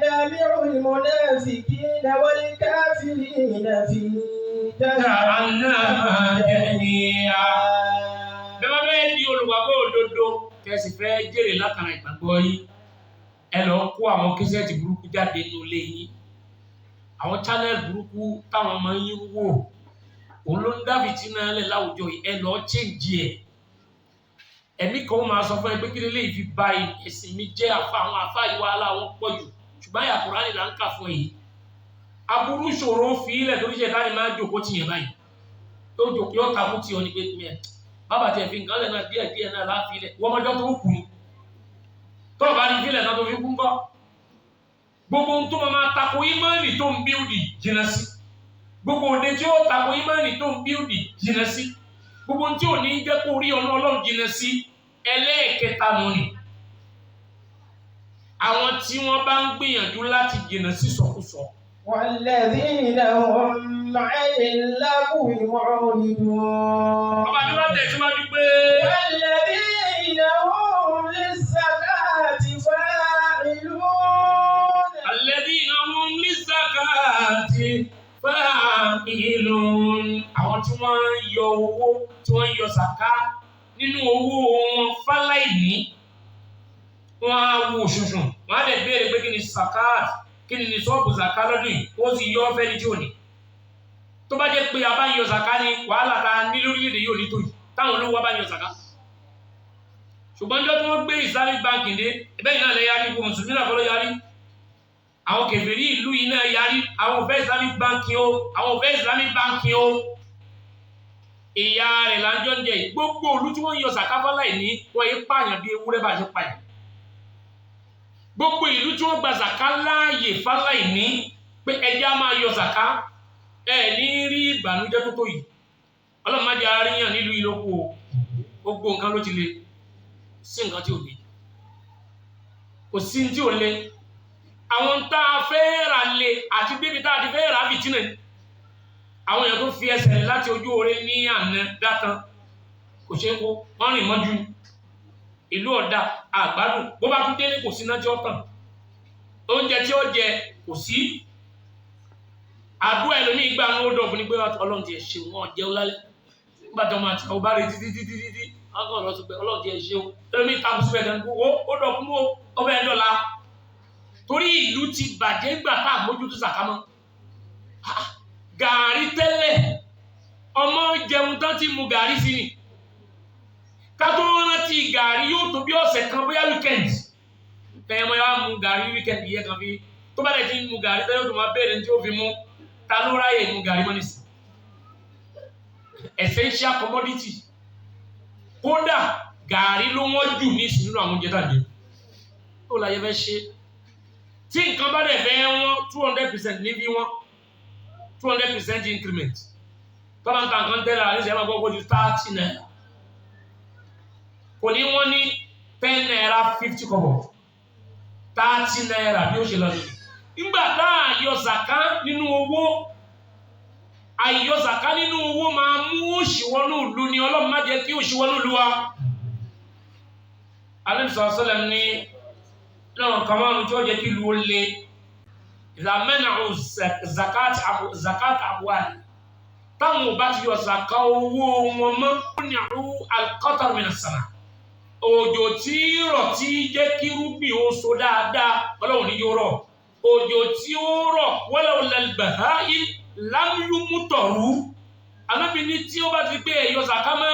جامع المنافقين والكافرين في جهنم جميعا. bẹ́ẹ̀ bá bẹ́ẹ̀ di olùgbàgbọ́ òdodo kẹ́sì fẹ́ jèrè látara ìgbàgbọ́ yìí ẹ lọ kó àwọn kẹsẹ̀tì burúkú jáde nínú ilé yín àwọn channel burúkú táwọn ọmọ yín wò òun ló ń dá fìtínà lẹ̀ láwùjọ yìí ẹ lọ change ẹ̀ ẹ̀mí kan máa sọ fún ẹ pé kí lè fi ba ẹ̀sìn mi jẹ́ àfa àwọn àfa yìí wàhálà wọn pọ̀ jù ṣùgbọ́n àyà Kùránì là ń kà fún yìí aburú ṣòro fi ilẹ̀ torí ṣe táyì máa jòkó tìyẹn báyìí tó jòkó yóò takú tì ọ ní pé mẹ bàbá tiẹ̀ fi nǹkan lẹ̀ náà díẹ̀ náà láàfin ilẹ̀ wọ́n mọ́jọ́ tó kù ní tó o bá ní fílẹ̀ náà tó fi kú ńkọ́ gbogbo ohun tó máa tako ìmánì tó ń bíldì jìnnà sí gbogbo òde tí ó tako ìmánì tó ń bíldì jìnnà sí gbogbo ohun tí ò ní jẹ́ kó rí ọ̀nà Ọlọ́run jìnnà sí ẹlẹ́ẹ̀kẹta nù ni àwọn tí wọ́n bá ń gbìyànjú láti jìnnà sí sọkúsọ. والذين هم عن اللغو معرضون. ọba ní wọ́n tẹ̀síwájú pé. والذين هم للزكاة فاعلون. الذين هم للزكاة فاعلون. àwọn tí wọ́n ń yọ owó tí wọ́n ń yọ sàká nínú owó wọn fáláìní wọ́n á wo ṣùṣùn wọ́n á lè béèrè pé kí ni zakat kí ni sọ́ọ̀bù zaka lọ́dún yìí ó sì yọ ọ́fẹ́ ní tí ò ní tó bá jẹ́ pé a bá ń yọ zaka ní wàhálà ta ní lórílẹ̀-èdè yóò ní tó yìí táwọn olówó bá ń yọ zaka ṣùgbọ́n jọ́ tí wọ́n gbé Islamic bank dé ẹgbẹ́ yìí náà lè yarí gbogbo mùsùlùmí náà kọ́ ló yarí àwọn kèfèrí ìlú yìí náà yarí àwọn òfẹ́ Islamic bank o àwọn òfẹ́ Islamic bank o ìyá rẹ̀ lájọ́ ń jẹ gbogbo olú tí wọ́n ń yọ zaka fáláìní wọ́n yé pààyàn bí ewúrẹ́ bá ṣe pààyàn gbogbo ìlú tí wọ́n gba zaka láàyè fáláìní pé ẹjẹ́ á máa yọ zaka ẹ ní rí ìbànújẹ́ tó tó yìí ọlọ́run má jẹ́ àríyàn nílùú ìlókù gbogbo nǹkan ló ti le sí nǹkan tí ò le kò sí tí ò le àwọn tá a fẹ́ rà le àti bíbi tá a ti fẹ́ rà fìtínà àwọn èèyàn tó fi ẹsẹ̀ rẹ̀ láti ojú oore ní àná dátan kò ṣeé kó wọ́n rìn mọ́jú ìlú ọ̀dà àgbádùn bó bá tún délé kò sí iná tí ó tàn oúnjẹ tí ó jẹ kò sí àdúrà ẹlòmíì gbà ní ó dọ̀ fún ní pé ọlọ́run ti ẹ̀ ṣe wọn jẹun lálẹ́ nígbà tí wọ́n máa ti àwọn bá rí títí ọkọ̀ lọ sí pé ọlọ́run ti ẹ̀ ṣeun ẹlòmíì takùn síbẹ̀ gan kó ó dọ̀ fún ọbẹ̀ ẹ̀ dọ̀la torí ìlú ti bàjẹ́ gbà tá àmójútó sàkámọ́ gàárì tẹ́lẹ̀ ọmọ jẹun tán ti mu gàárì sí ni kátó rántí gàrí yóò tó bí ọ̀sẹ̀ kan bóyá weekend tẹ̀yẹ̀mọ́ yà mú gàrí weekend yẹ kan fi tó bá dẹ̀ ti mú gàrí tẹ́yẹ̀ tó máa bẹ̀rẹ̀ tí ó fi mú ta ló ráyè mú gàrí mọ́ nísì essential commodity kódà gàrí ló wọ́n jù ní ìsìn nínú àwọn oúnjẹ tàbí ó láyé fẹ́ ṣe tí nǹkan bá dẹ̀ fẹ́ wọ́n 200% níbi wọ́n 200% increment tọ́lá ń ta nǹkan tẹ́lẹ̀ àríṣẹ́ máa gbọ́ ju 30 naira kò ní wọ́n ní 10 naira 50 kọ́bọ̀ 30 naira bí ó ṣe lọ nìyí nígbà tá àyọ zàká nínú owó àyọ zàká nínú owó máa mú òṣìwọ́nú ìlú ni Ọlọ́run má jẹ́ kí òṣìwọ́nú ìlú wa alẹ́ sọ̀rọ̀ sọ́lẹ̀ ní náà kàmánu tí ó jẹ́ kí ìlú ó le ìlàmẹ́nà zakat àbúwáyé táwọn ò bá ti yọ zàká owó wọn mọ́ ó ní àrú al-qatar min as-sama òjò tí rọ̀ tí jẹ́ kí rúgbìn ó so dáadáa Ọlọ́run ní yóò rọ̀ òjò tí ó rọ̀ walaw lil-bahā'im lam yumṭaru Ànábì ní tí ó bá ti gbé ẹ̀yọ zàká mọ́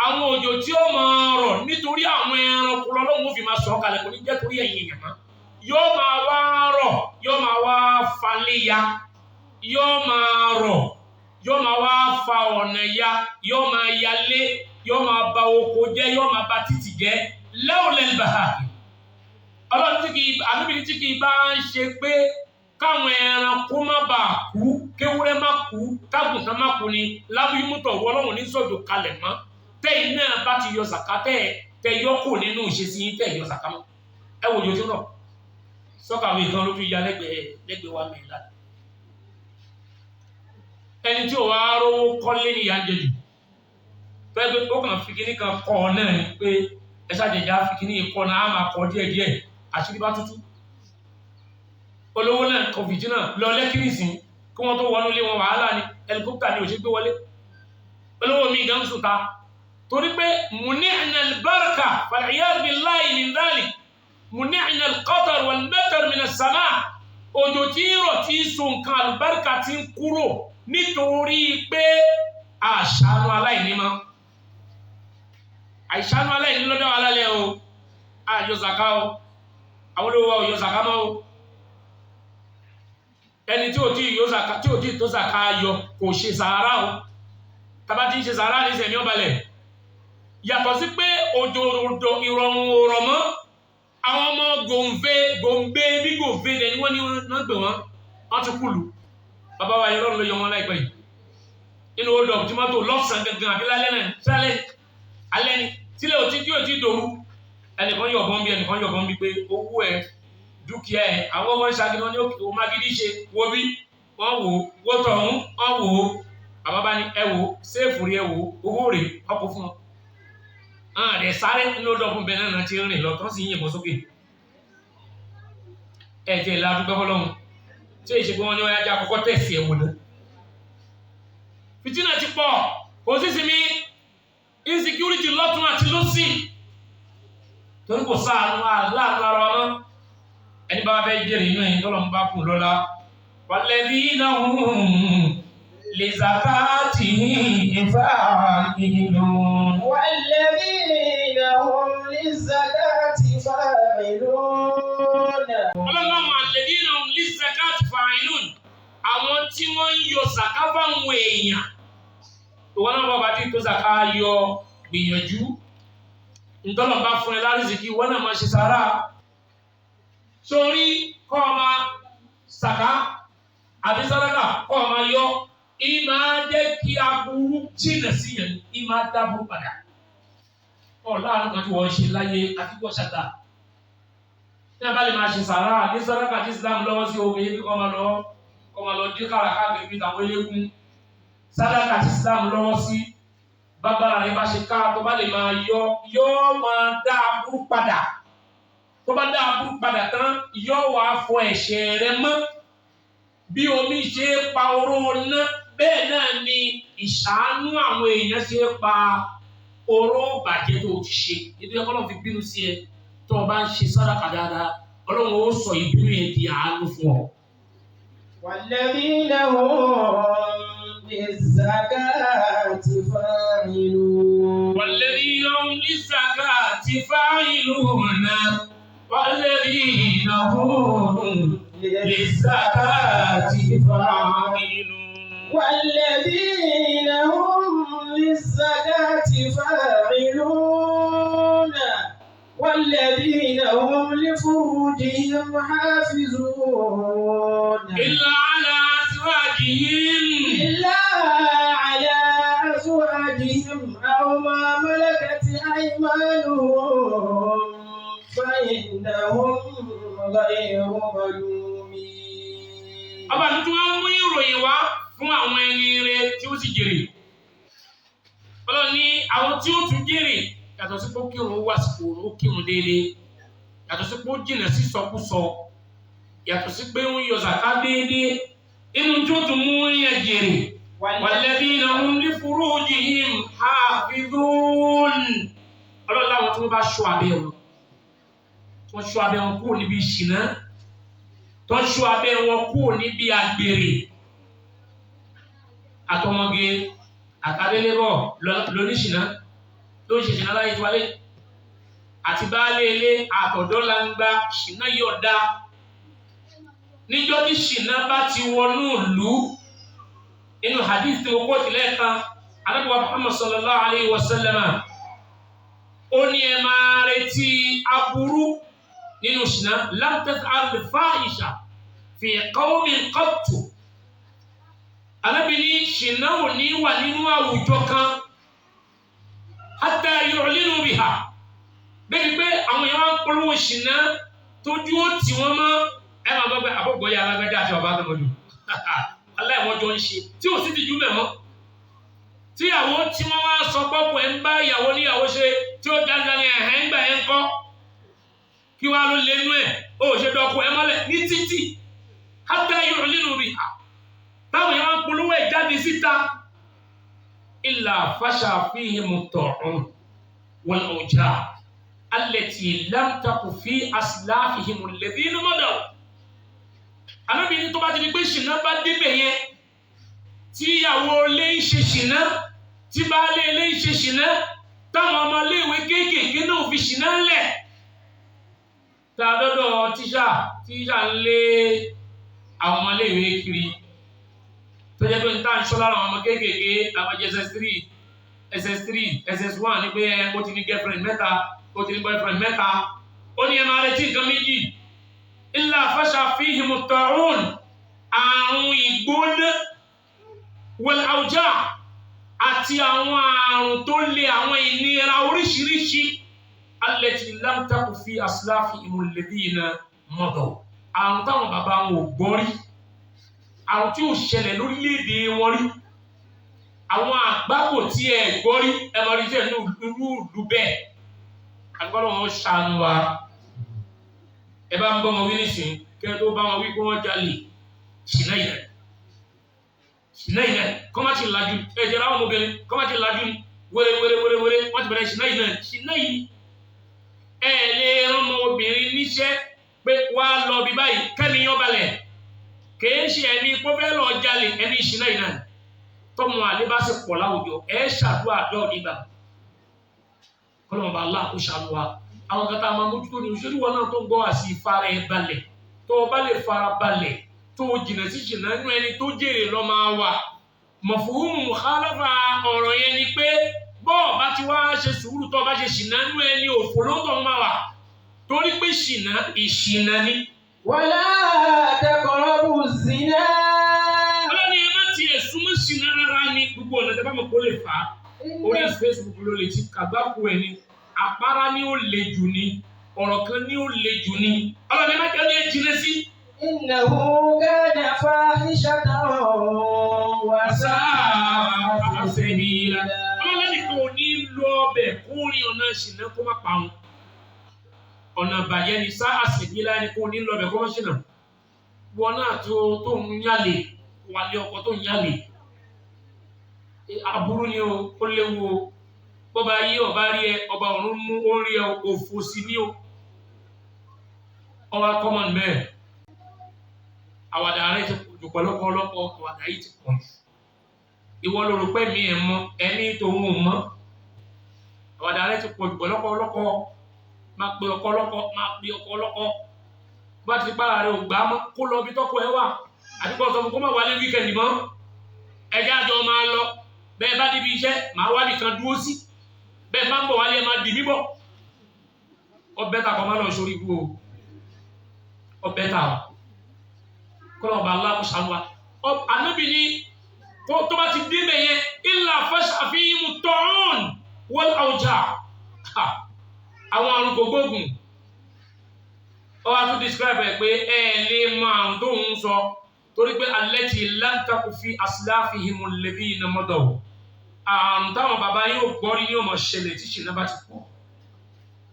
àwọn òjò tí ó máa rọ̀ nítorí àwọn ẹranko lọ́lọ́run ó fi máa sọ̀ kalẹ̀ kò ní jẹ́ torí ẹ̀yin èèyàn mọ́ yóò máa wá rọ̀ yóò máa wá faléya yóò máa rọ̀ yóò máa wá fa ọ̀nà ya yóò máa yalé yóò máa ba oko jẹ́ yóò máa ba títì jẹ́ lawlal bahā'im Ọlọ́run Ànábì tí kì í bá ń ṣe pé káwọn ẹranko má bàa kú kéwúrẹ́ má kú kágùntàn má kú ni lábúyúmútọ̀ Ọlọ́run ní sọ̀jọ̀ kalẹ̀ mọ́ tẹ́yìn náà bá ti yọ zàká tẹ́ yọkù nínú ìṣesí yín tẹ́ yọ zàká mọ́ ẹ wò yóò tó náà sọ́kàwé ìkan ló fi ya lẹ́gbẹ̀ẹ́ wa mẹ́rin láti ẹni tí ò wá rówó kọ́lé ní ìyá jẹjù fẹ́ pé ó kàn fi kíní kan kọ́ ọ náà ni pé ẹ ṣàjẹjà fi kíní kọ́ náà á máa kọ́ díẹ̀díẹ̀ àṣírí bá tútù olówó náà kọfìtì náà lọ lẹ́kìrìsì kí wọ́n tó wọnú ilé wọn wàhálà ni ẹlikópítà ni ò ṣe gbé wọlé olówó mi gan sùn ta torí pé muni'na al-baraka fal-'iyadhu billahi min dhalik muni'na al-qatar wal-matar min as-sama' òjò tí rọ̀ tí so nǹkan àlùbáríkà ti ń kúrò nítorí pé àṣàánú aláìní mọ́ àìṣàánú aláìní lọ́dọ̀ alálẹ̀ o àyọ zàká o àwọn olówó ọ̀yọ́ zàká mọ́ o ẹni tí ò tí tó zàká yọ kò ṣe sàárà o tàbá tí ń ṣe sàárà ní ìsẹ̀mí ọbalẹ̀ yàtọ̀ sí pé òjò ìrọ̀rùn òrọ̀ mọ́ àwọn ọmọ gòǹgbé bí gòǹgbé dẹni wọ́n ní wọ́n gbé wọ́n ti kúlù bàbá wa yọrọ̀ ló yọ wọn láìpẹ́ yìí inú odò tí mọ́tò lọ́sàn gangan àbí lálẹ́ náà sálẹ̀ alẹ́ ni sílẹ̀ òtí tí ò tí dòru ẹnìkan yọ̀bọ̀n bí ẹnìkan yọ̀bọ̀n bí pé owó ẹ̀ dúkìá ẹ̀ àwọn ọmọ ìṣàgídán ní òkè òun magídí ṣe wo bí wọ́n wò wó tọ̀hún wọ́n wò ó bàbá bá ní ẹ wò séèfù rí ẹ wò owó rè ọkọ̀ fún wọn rẹ̀ sáré nínú ọdọ́kùn bẹ̀rẹ̀ náà ti rìn lọ tán sí yìnbọn sókè ẹ̀jẹ̀ ìlàdúgbẹ́ fọlọ́hun tí èyí ṣe pé wọ́n ní wọ́n yájá àkọ́kọ́ tẹ̀sí ẹ̀wọ̀n náà fìtínà ti pọ̀ kò sí sinmi insecurity lọ́tún àti lọ́sì torí kò sáànù aláàánú ara wọn ẹni bá fẹ́ jẹ́rìí inú ẹ̀yìn tọ́lọ̀ ń bá kù lọ́la walladhina hum li zakatihim fa'ilun walladhina hum lizzakati fa'ilun. Ọlọ́run alladhina hum lizzakati fa'ilun àwọn tí wọ́n ń yọ zàká fáwọn èèyàn ìwọ́n náà bàbá tí tó zàká yọ gbìyànjú ntọ́lọ̀ bá fún ẹ lárísìkí wọ́n náà máa ṣe sàárà sórí kọ́ ọmọ sàká àbí sàdákà kọ́ ọmọ yọ ìmá jẹ́ kí aburú jìnà sí yẹn ìmá dábùrú padà láàrín kan tí wọ́n ṣe láyé àfikọ́ ṣàtà tí a bá lè máa ṣe sàárà ní sàdákà tí Islam lọ́wọ́ sí omi yẹn kí kọ́ máa lọ dí kárakáàkiri bí tàwọn eléégún sàdákà tí Islam lọ́wọ́ sí bàbára rẹ̀ bá ṣe ká tó bá lè máa yọ máa dá aburú padà tó bá dá aburú padà tán yọ wà fọ ẹ̀ṣẹ̀ rẹ̀ mọ́ bí omi ṣe pa oró ná bẹ́ẹ̀ náà ni ìṣàánú àwọn èèyàn ṣe pa oró bàjẹ́ tó ti ṣe nítorí Ọlọ́run fi bínú sí ẹ tó o bá ń ṣe sàdákà dáadáa Ọlọ́run ó sọ ìbínú yẹn di àánú fún ọ. والذين هم للزكاة فاعلون والذين هم للزكاة فاعلون والذين هم للزكاة فاعلون والذين هم للزكاة فاعلون لفروجهم حافظون إلا على أزواجهم أو ما ملكت أيمانهم فإنهم غير ملومين. Ọba mi tí wọ́n mú ìròyìn wá fún àwọn ẹni rẹ̀ tí ó sì jèrè. Ọlọ́run ní àwọn tí ó tún jèrè yàtọ̀ sí pé ó kírun wá sípò ó kírun déédéé. Yàtọ̀ sí pé ó jìnà sí sọkúsọ. Yàtọ̀ sí pé ó ń yọ zàká déédéé. Inú tí ó tún mú yẹn jèrè. والذين هم لفروجهم حافظون. Ọlọ́run láwọn tí wọ́n bá ṣọ́ abẹ́ wọn. Tí wọ́n ṣọ́ abẹ́ wọn kúrò níbi ìṣìnà. Tí wọ́n ṣọ́ abẹ́ wọn kúrò níbi àgbèrè. Àtọmọge àtàlélébọ̀ lóníṣìnà ló ń ṣe ṣìnà láyé tí wálé. Àti baálé ilé àtọ̀dọ́langba ṣìnà yóò dá. Níjọ́ tí ṣìnà bá ti wọnú ìlú. Inú hadith tí mo kọ́ tilẹ̀ kan Ànábì wa Muhammad sallallahu alayhi wa sallam ó ní ẹ máa retí aburú nínú ṣìnà lam tazhar al-fahisha fi qawmin qattu. Ànábì ní ṣìnà ò ní wà nínú àwùjọ kan hatta yu'linu biha bẹ́ẹ̀ pé àwọn èèyàn máa ń polówó ṣìnà tójú ó tì wọ́n mọ́ ẹ máa gbọ́ pé àbọ̀gbọ́ yà alágbẹ́dẹ́ àti ọba àgbẹ̀mọ́lù aláìwọ́jọ́ ń ṣe tí ò sí ti jú mẹ́mọ́ tíyàwó tí wọ́n wá sọ pọ́pọ̀ ẹ̀ ń bá ìyàwó níyàwó ṣe tí ó dáadáa ní ẹ̀hẹ́ ń gbà ẹ̀ ń kọ́ kí wàá ló lé nú ẹ̀ ó ṣe dọ́kọ̀ ẹ̀ mọ́lẹ̀ ní títì hatta yu'linu biha táwọn èèyàn máa ń polówó ẹ̀ jáde síta illa fasha fihimu at-ta'un wal-awja' allati lam takun fi aslafihim alladhina madaw. Ànábì ní tó bá ti di pé ṣìnà bá débẹ̀ yẹn tí ìyàwó ilé ń ṣe ṣìnà tí baálé ilé ń ṣe ṣìnà táwọn ọmọ iléèwé kéékèèké náà fi ṣìnà lẹ̀ tá a dọ́dọ̀ tíṣà ń lé àwọn ọmọ iléèwé kiri tó jẹ́ pé n tá à ń ṣọ́ lára àwọn ọmọ kéékèèké àwọn SS3 SS1 ní pé ó ti ní girlfriend mẹ́ta ó ti ní boyfriend mẹ́ta ó ní ẹ máa retí nǹkan méjì. Illa fasha fihimu at-ta'un àrùn ìgbóná wal-awja' àti àwọn àrùn tó lé àwọn ìnira oríṣiríṣi allati lam takun fi aslafihim alladhina madaw. Àrùn táwọn bàbá wọn ò gbọ́ rí àrùn tí ò ṣẹlẹ̀ lórílẹ̀‐èdè wọn rí àwọn àgbákò tí ẹ gbọ́ rí ẹ máa rí sẹ́yìn ní irú ìlú bẹ́ẹ̀ àgbọ̀dọ̀ wọn ṣàánú wa. Ẹ bá ń bọ́ wọn wí nísìnyí kí ẹ tó bá wọn wí kó wọ́n jalè ṣìnà yìí kọ́ má ti lajú ẹ jẹ́ láwọn ọmọbìnrin kọ́ má ti lajú ni wéré wọ́n ti bẹ̀rẹ̀ ṣìnà yìí ẹ lè rán ọmọbìnrin níṣẹ́ pé wá lọ bí báyìí kẹ́mi yán balẹ̀ kìí ṣe ẹni kó fẹ́ lọ jalè ẹni ṣìnà yìí náà tọ́mọ àlè bá sì pọ̀ láwùjọ ẹ ṣàdúrà dọ́ọ̀ nígbà kọ́lọ́mọba Allah kó ṣàánú wa. Àwọn kan tá a máa mójútó ní òṣèlú wọn náà tó ń gbọ́ wá sí ìfara ẹ̀ balẹ̀ tó o bá lè fara balẹ̀ tó o jìnà sí ṣìnà nínú ẹni tó jèrè lọ́ máa wà. Mafhumu mukhalafa ọ̀rọ̀ yẹn ni pé bọ́ọ̀ bá ti wá ṣe sùúrù tó o bá ṣe ṣìnà nínú ẹni òfò ló ń tọ̀ máa wà torí pé ìṣìnà ni. Wala taqrabu zina. Ọlọ́ni ẹ má tiẹ̀ súnmọ́ ṣìnà rárá ní gbogbo ọ̀nà tẹ́ bá mọ̀ kó lè fà á orí Facebook ló lè ti kàgbákò ẹni. Àpárá ni ó le jù ni ọ̀rọ̀ kan ni ó le jù ni ọlọ́run má jẹ́ ní jìnnà sí. Innahu kana fahishatan wa sa'a sabila. Ọlọ́run nìkan ò ní lọ ọbẹ̀ kó rí ọ̀nà ṣìnà kó má pa wọn. Ọ̀nà bàjẹ́ ni sa'a sabila ni kó ní lọ ọbẹ̀ kó má ṣìnà. Wọn náà tó ń yálè wà lé ọkọ tó ń yálè. Aburú ni ó léwu o. Bọ́ba yí ọba rí ẹ ọba ọ̀run mú orí ẹ òfò sí ní o ọba common bẹ́ẹ̀ àwàdà rẹ ti pọ̀ jù pọ̀lọpọ̀ àwàdà yìí ti pọ̀ jù ìwọ ló rò pé mi ẹ̀ mọ ẹni tòun ò mọ́ àwàdà rẹ ti pọ̀ jù pọ̀lọpọ̀ máa pe ọkọ ọlọ́kọ bá ti bára rẹ ò gbà á mọ́ kó lọ bí tọ́kọ ẹ wà àdúgbò sọ fún kó má wálé wíkẹ̀ndì mọ́ ẹjẹ́ àjọ máa lọ bẹ́ẹ̀ bá débi iṣẹ́ màá wá nìkan dúró sí. Bẹ́ẹ̀ máa ń bọ̀ wálé ẹ máa dì mí bọ̀ ọbẹ̀ takọ̀ máa lọ sórí ibú o ọbẹ̀ ta o kọ́lọ̀ ọba aláàbò ṣàlùwà ànábì ní tó bá ti dé bẹ̀ yẹn ilà fashafihim ta'un wal awja' àwọn àrùn gbogbogun ó wá tún describe ẹ̀ pé lè mọ àrùn tó ń sọ torí pé allati lam taku fi aslafihim alladhina madaw àrùn táwọn bàbá yóò gbọ́rí ní ọmọ ṣẹlẹ̀ tí ṣìnà bá ti pọ̀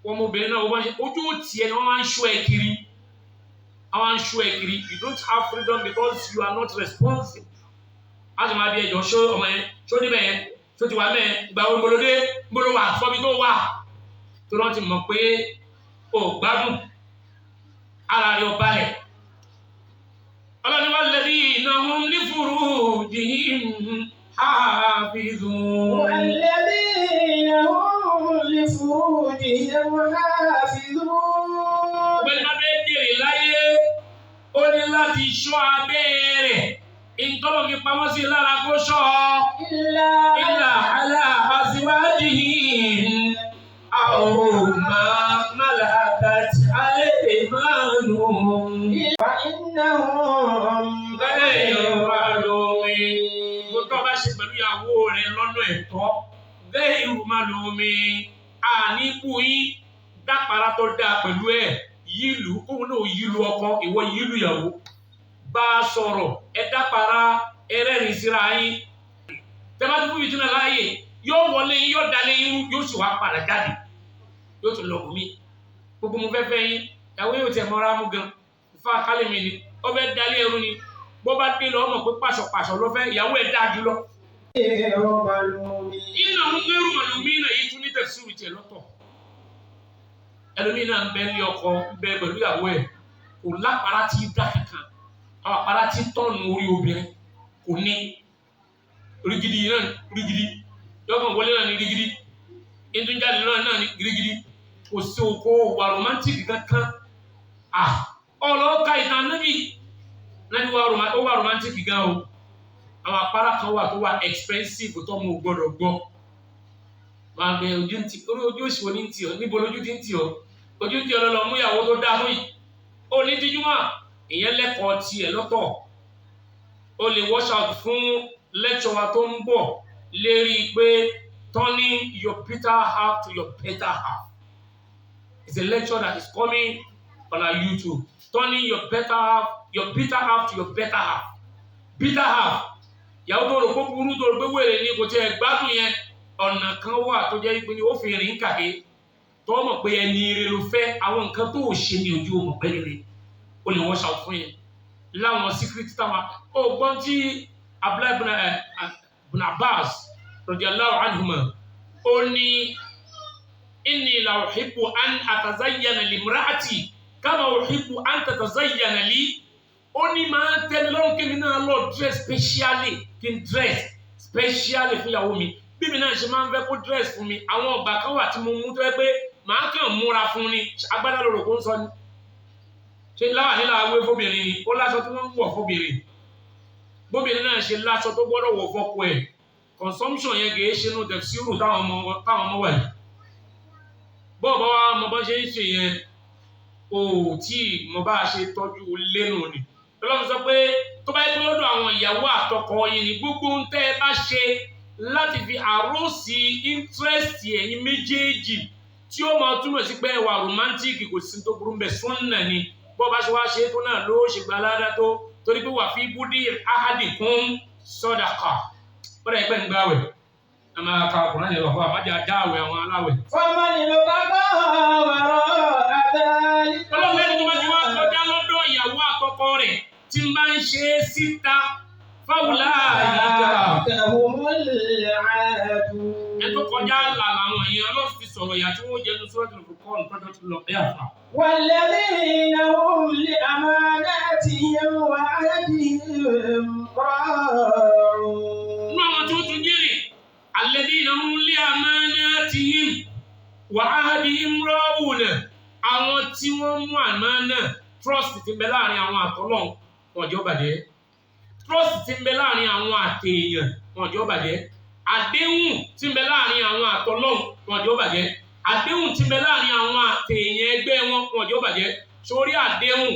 wọ́n mọ obìnrin náà wọ́n ojú tiẹ̀ ni wọ́n máa ń ṣọ́ ẹ kiri àwọn ń ṣọ́ ẹ kiri you don't have freedom because you are not responsible a sì máa bí ẹjọ́ ṣó ọmọ yẹn ṣó níbẹ̀ yẹn ṣó ti wà mẹ́ẹ̀ ìgbà wo gbolódé gbóló wà sọ́bi tó wà tó lọ́n ti mọ̀ pé o gbádùn ara rẹ̀ ọba rẹ̀ ọlọ́ni walladhina hum li furujihim hafizun. والذين هم لفروجهم حافظون. ọ̀gbẹ́ni bá bẹ́ẹ̀ jèrè láyé ó ní láti ṣọ́ abẹ́ rẹ̀ ìtọ́lọ̀ fi pamọ́ sí lára kó ṣọ́ إلا على أزواجهم أو ما ملكت أيمانهم فإنهم غير ملومين. tó bá ṣe pẹ̀lú ìyàwó rẹ̀ lọ́nà ẹ̀tọ́ غير ملومين àníkù yín dápara tó dáa pẹ̀lú ẹ̀ yílù kóun náà yílù ọkọ ìwọ yílù ìyàwó bá a sọ̀rọ̀ ẹ dápara ẹrẹ́rìn síra yín tẹ́lá tó fún ìtúná láàyè yóò wọlé yín yóò dalé yín yóò sì wá padà jáde yóò tún lọ bù mí gbogbo mo fẹ́ fẹ́ yín ìyàwó yóò tẹ̀ mọ́ra mú gan ìfá kálẹ̀ mi ni ó fẹ́ dalé ẹrú ni bó bá dé lọ ọmọ pé pàṣọpàṣọ ló fẹ́ ìyàwó ẹ̀ dáa jùlọ. iná ń gbẹrù màlúmí náà yìí tún ní tẹ̀síwì tiẹ̀ lọ́tọ̀ ẹlòmíì náà ń bẹ ní ọkọ ń bẹ pẹ̀lú ìyàwó ẹ̀ kò lápára tí dá kankan àwọn àpárá tí tọ́nù orí obìnrin kò ní rigidi náà rigidi yọkàn wọlé náà ní rigidi ìtúnjáde náà ní rigidi kò sí oko wà romantic kankan ọlọ́ọ̀ka ìtàn níbi náà ní wà romantic gan o àwọn àpárá kan wà tó wà expensive tó mú gbọdọ̀ gbọ́ máa bẹ ojú òṣìwò ní ti ọ níbo lójú ti ń ti ọ ojú ti ọ lọ mú ìyàwó tó dá mú yìí ó ní díjúmọ́ ìyẹn lẹ́kọ̀ọ́ tiẹ̀ lọ́tọ̀ ó lè wash out fún lecture wa tó ń bọ̀ lérí pé turning your bitter half to your better half it's a lecture that is coming on our YouTube turning your bitter half to your better half bitter half ìyàwó tó rò pé burú tó rò pé wèrè ni kò tiẹ̀ gbádùn yẹn ọ̀nà kan wà tó jẹ́ pé ní ó fi rìn kàké tó mọ̀ pé ẹni ire ló fẹ́ àwọn nǹkan tó ò ṣe ní ojú ọmọ pẹ́ rere ó lè wash out fún yẹn láwọn secret táwọn ọgbọ́n tí Abdullahi ibn Abbas radiyallahu anhuma ó ní inni la uhibbu an atazayyana limra'ati kama uhibbu an tatazayyana li ó ní máa ń tẹ́mi lọ́rùn kí mi náà lọ dress specially kí n dress specially fún ìyàwó mi bí mi náà ṣe máa ń fẹ́ kó dress fún mi àwọn ọgbà kan wà tí mo mú tó yẹ pé màá kàn múra fún ni agbádá lóru kó ń sọ ni ṣe láwà nílà awé fóbìnrin ni ó láṣọ tí wọ́n ń wọ̀ fóbìnrin bóbìnrin náà ṣe láṣọ tó gbọ́dọ̀ wọ̀ fọ́kọ ẹ̀ consumption yẹn kì í ṣe inú tẹ̀síìrù táwọn ọmọ wẹ̀ bọ́ọ̀bá wa mo bá ṣe ń ṣe yẹn o tí mo bá ṣe tọ́jú lẹ́nu ni Ọlọ́run sọ pé tó bá yẹ kó lọ́dọ̀ àwọn ìyàwó àtọkọ yìí ni gbogbo ń tẹ́ ẹ bá ṣe láti fi àrósì interest ẹ̀yin méjèèjì tí ó máa túmọ̀ sí pé ẹwà romantic kò sí tó burú bẹ́ẹ̀ sunna ni bó bá ṣe wá ṣe tó náà ló ṣe gba aládá tó torí pé wà fi búdí ahadikum sadaqa ó dẹ̀ gbẹ̀ ń gbáwẹ̀ a máa ka ọkùnrin yẹn lọ fún àmájà dáwẹ̀ àwọn aláwẹ̀. fọmọ nílò bàbá wàrọ̀ àdáyé. ọlọ́run ẹni tó bá ti wá kọjá lọ́dọ̀ ìyàwó àkọ́kọ́ rẹ̀ tí ń bá ń ṣe é síta fáwùlà àyíká. ẹ tó kọjá là làwọn èèyàn ọlọ́run ti sọ̀rọ̀ ìyá tí wọ́n jẹ́ ní suratul Furqan tọ́jọ́ tó lọ bẹ́ẹ̀ fà. والذين هم لأماناتهم وعهدهم راعون. nínú àwọn tí ó tún jèrè alladhina hum li amanatihim wa ahdihim raa'un àwọn tí wọ́n mú àmánà trust ti ń bẹ láàrin àwọn àtọ́lọ́hun wọn jẹ́ ó bàjẹ́ trust ti ń bẹ láàrin àwọn àtèèyàn wọn jẹ́ ó bàjẹ́ àdéhùn ti ń bẹ láàrin àwọn àtọ́lọ́hun wọn jẹ́ ó bàjẹ́ àdéhùn ti ń bẹ láàrin àwọn àtèèyàn ẹgbẹ́ wọn jẹ́ ó bàjẹ́ sórí àdéhùn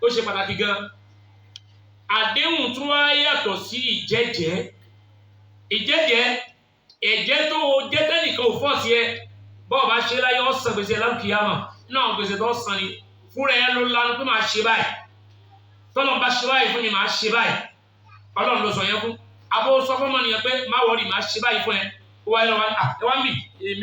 ó ṣe pàtàkì gan. Àdéhùn tún wá yàtọ̀ sí ìjẹ́jẹ́. Ìjẹ́jẹ́ ẹ̀jẹ́ tó o jẹ́ tẹ́nìkan ò fọ́ sí ẹ bọ́ọ̀ bá ṣe láyé ọ̀sán gbèsè lálùkìyámà náà gbèsè tó san ni fúnra ẹ ló lanu pé máa ṣe báyìí tọ́lọ̀ bá ṣe báyìí fún mi máa ṣe báyìí ọlọ́run ló sọ yẹn fún abó sọ fún ọmọ nìyẹn pé má wọrí máa ṣe báyìí fún ẹ ó wáyé lọ́wọ́ ẹ wá ń bì èmi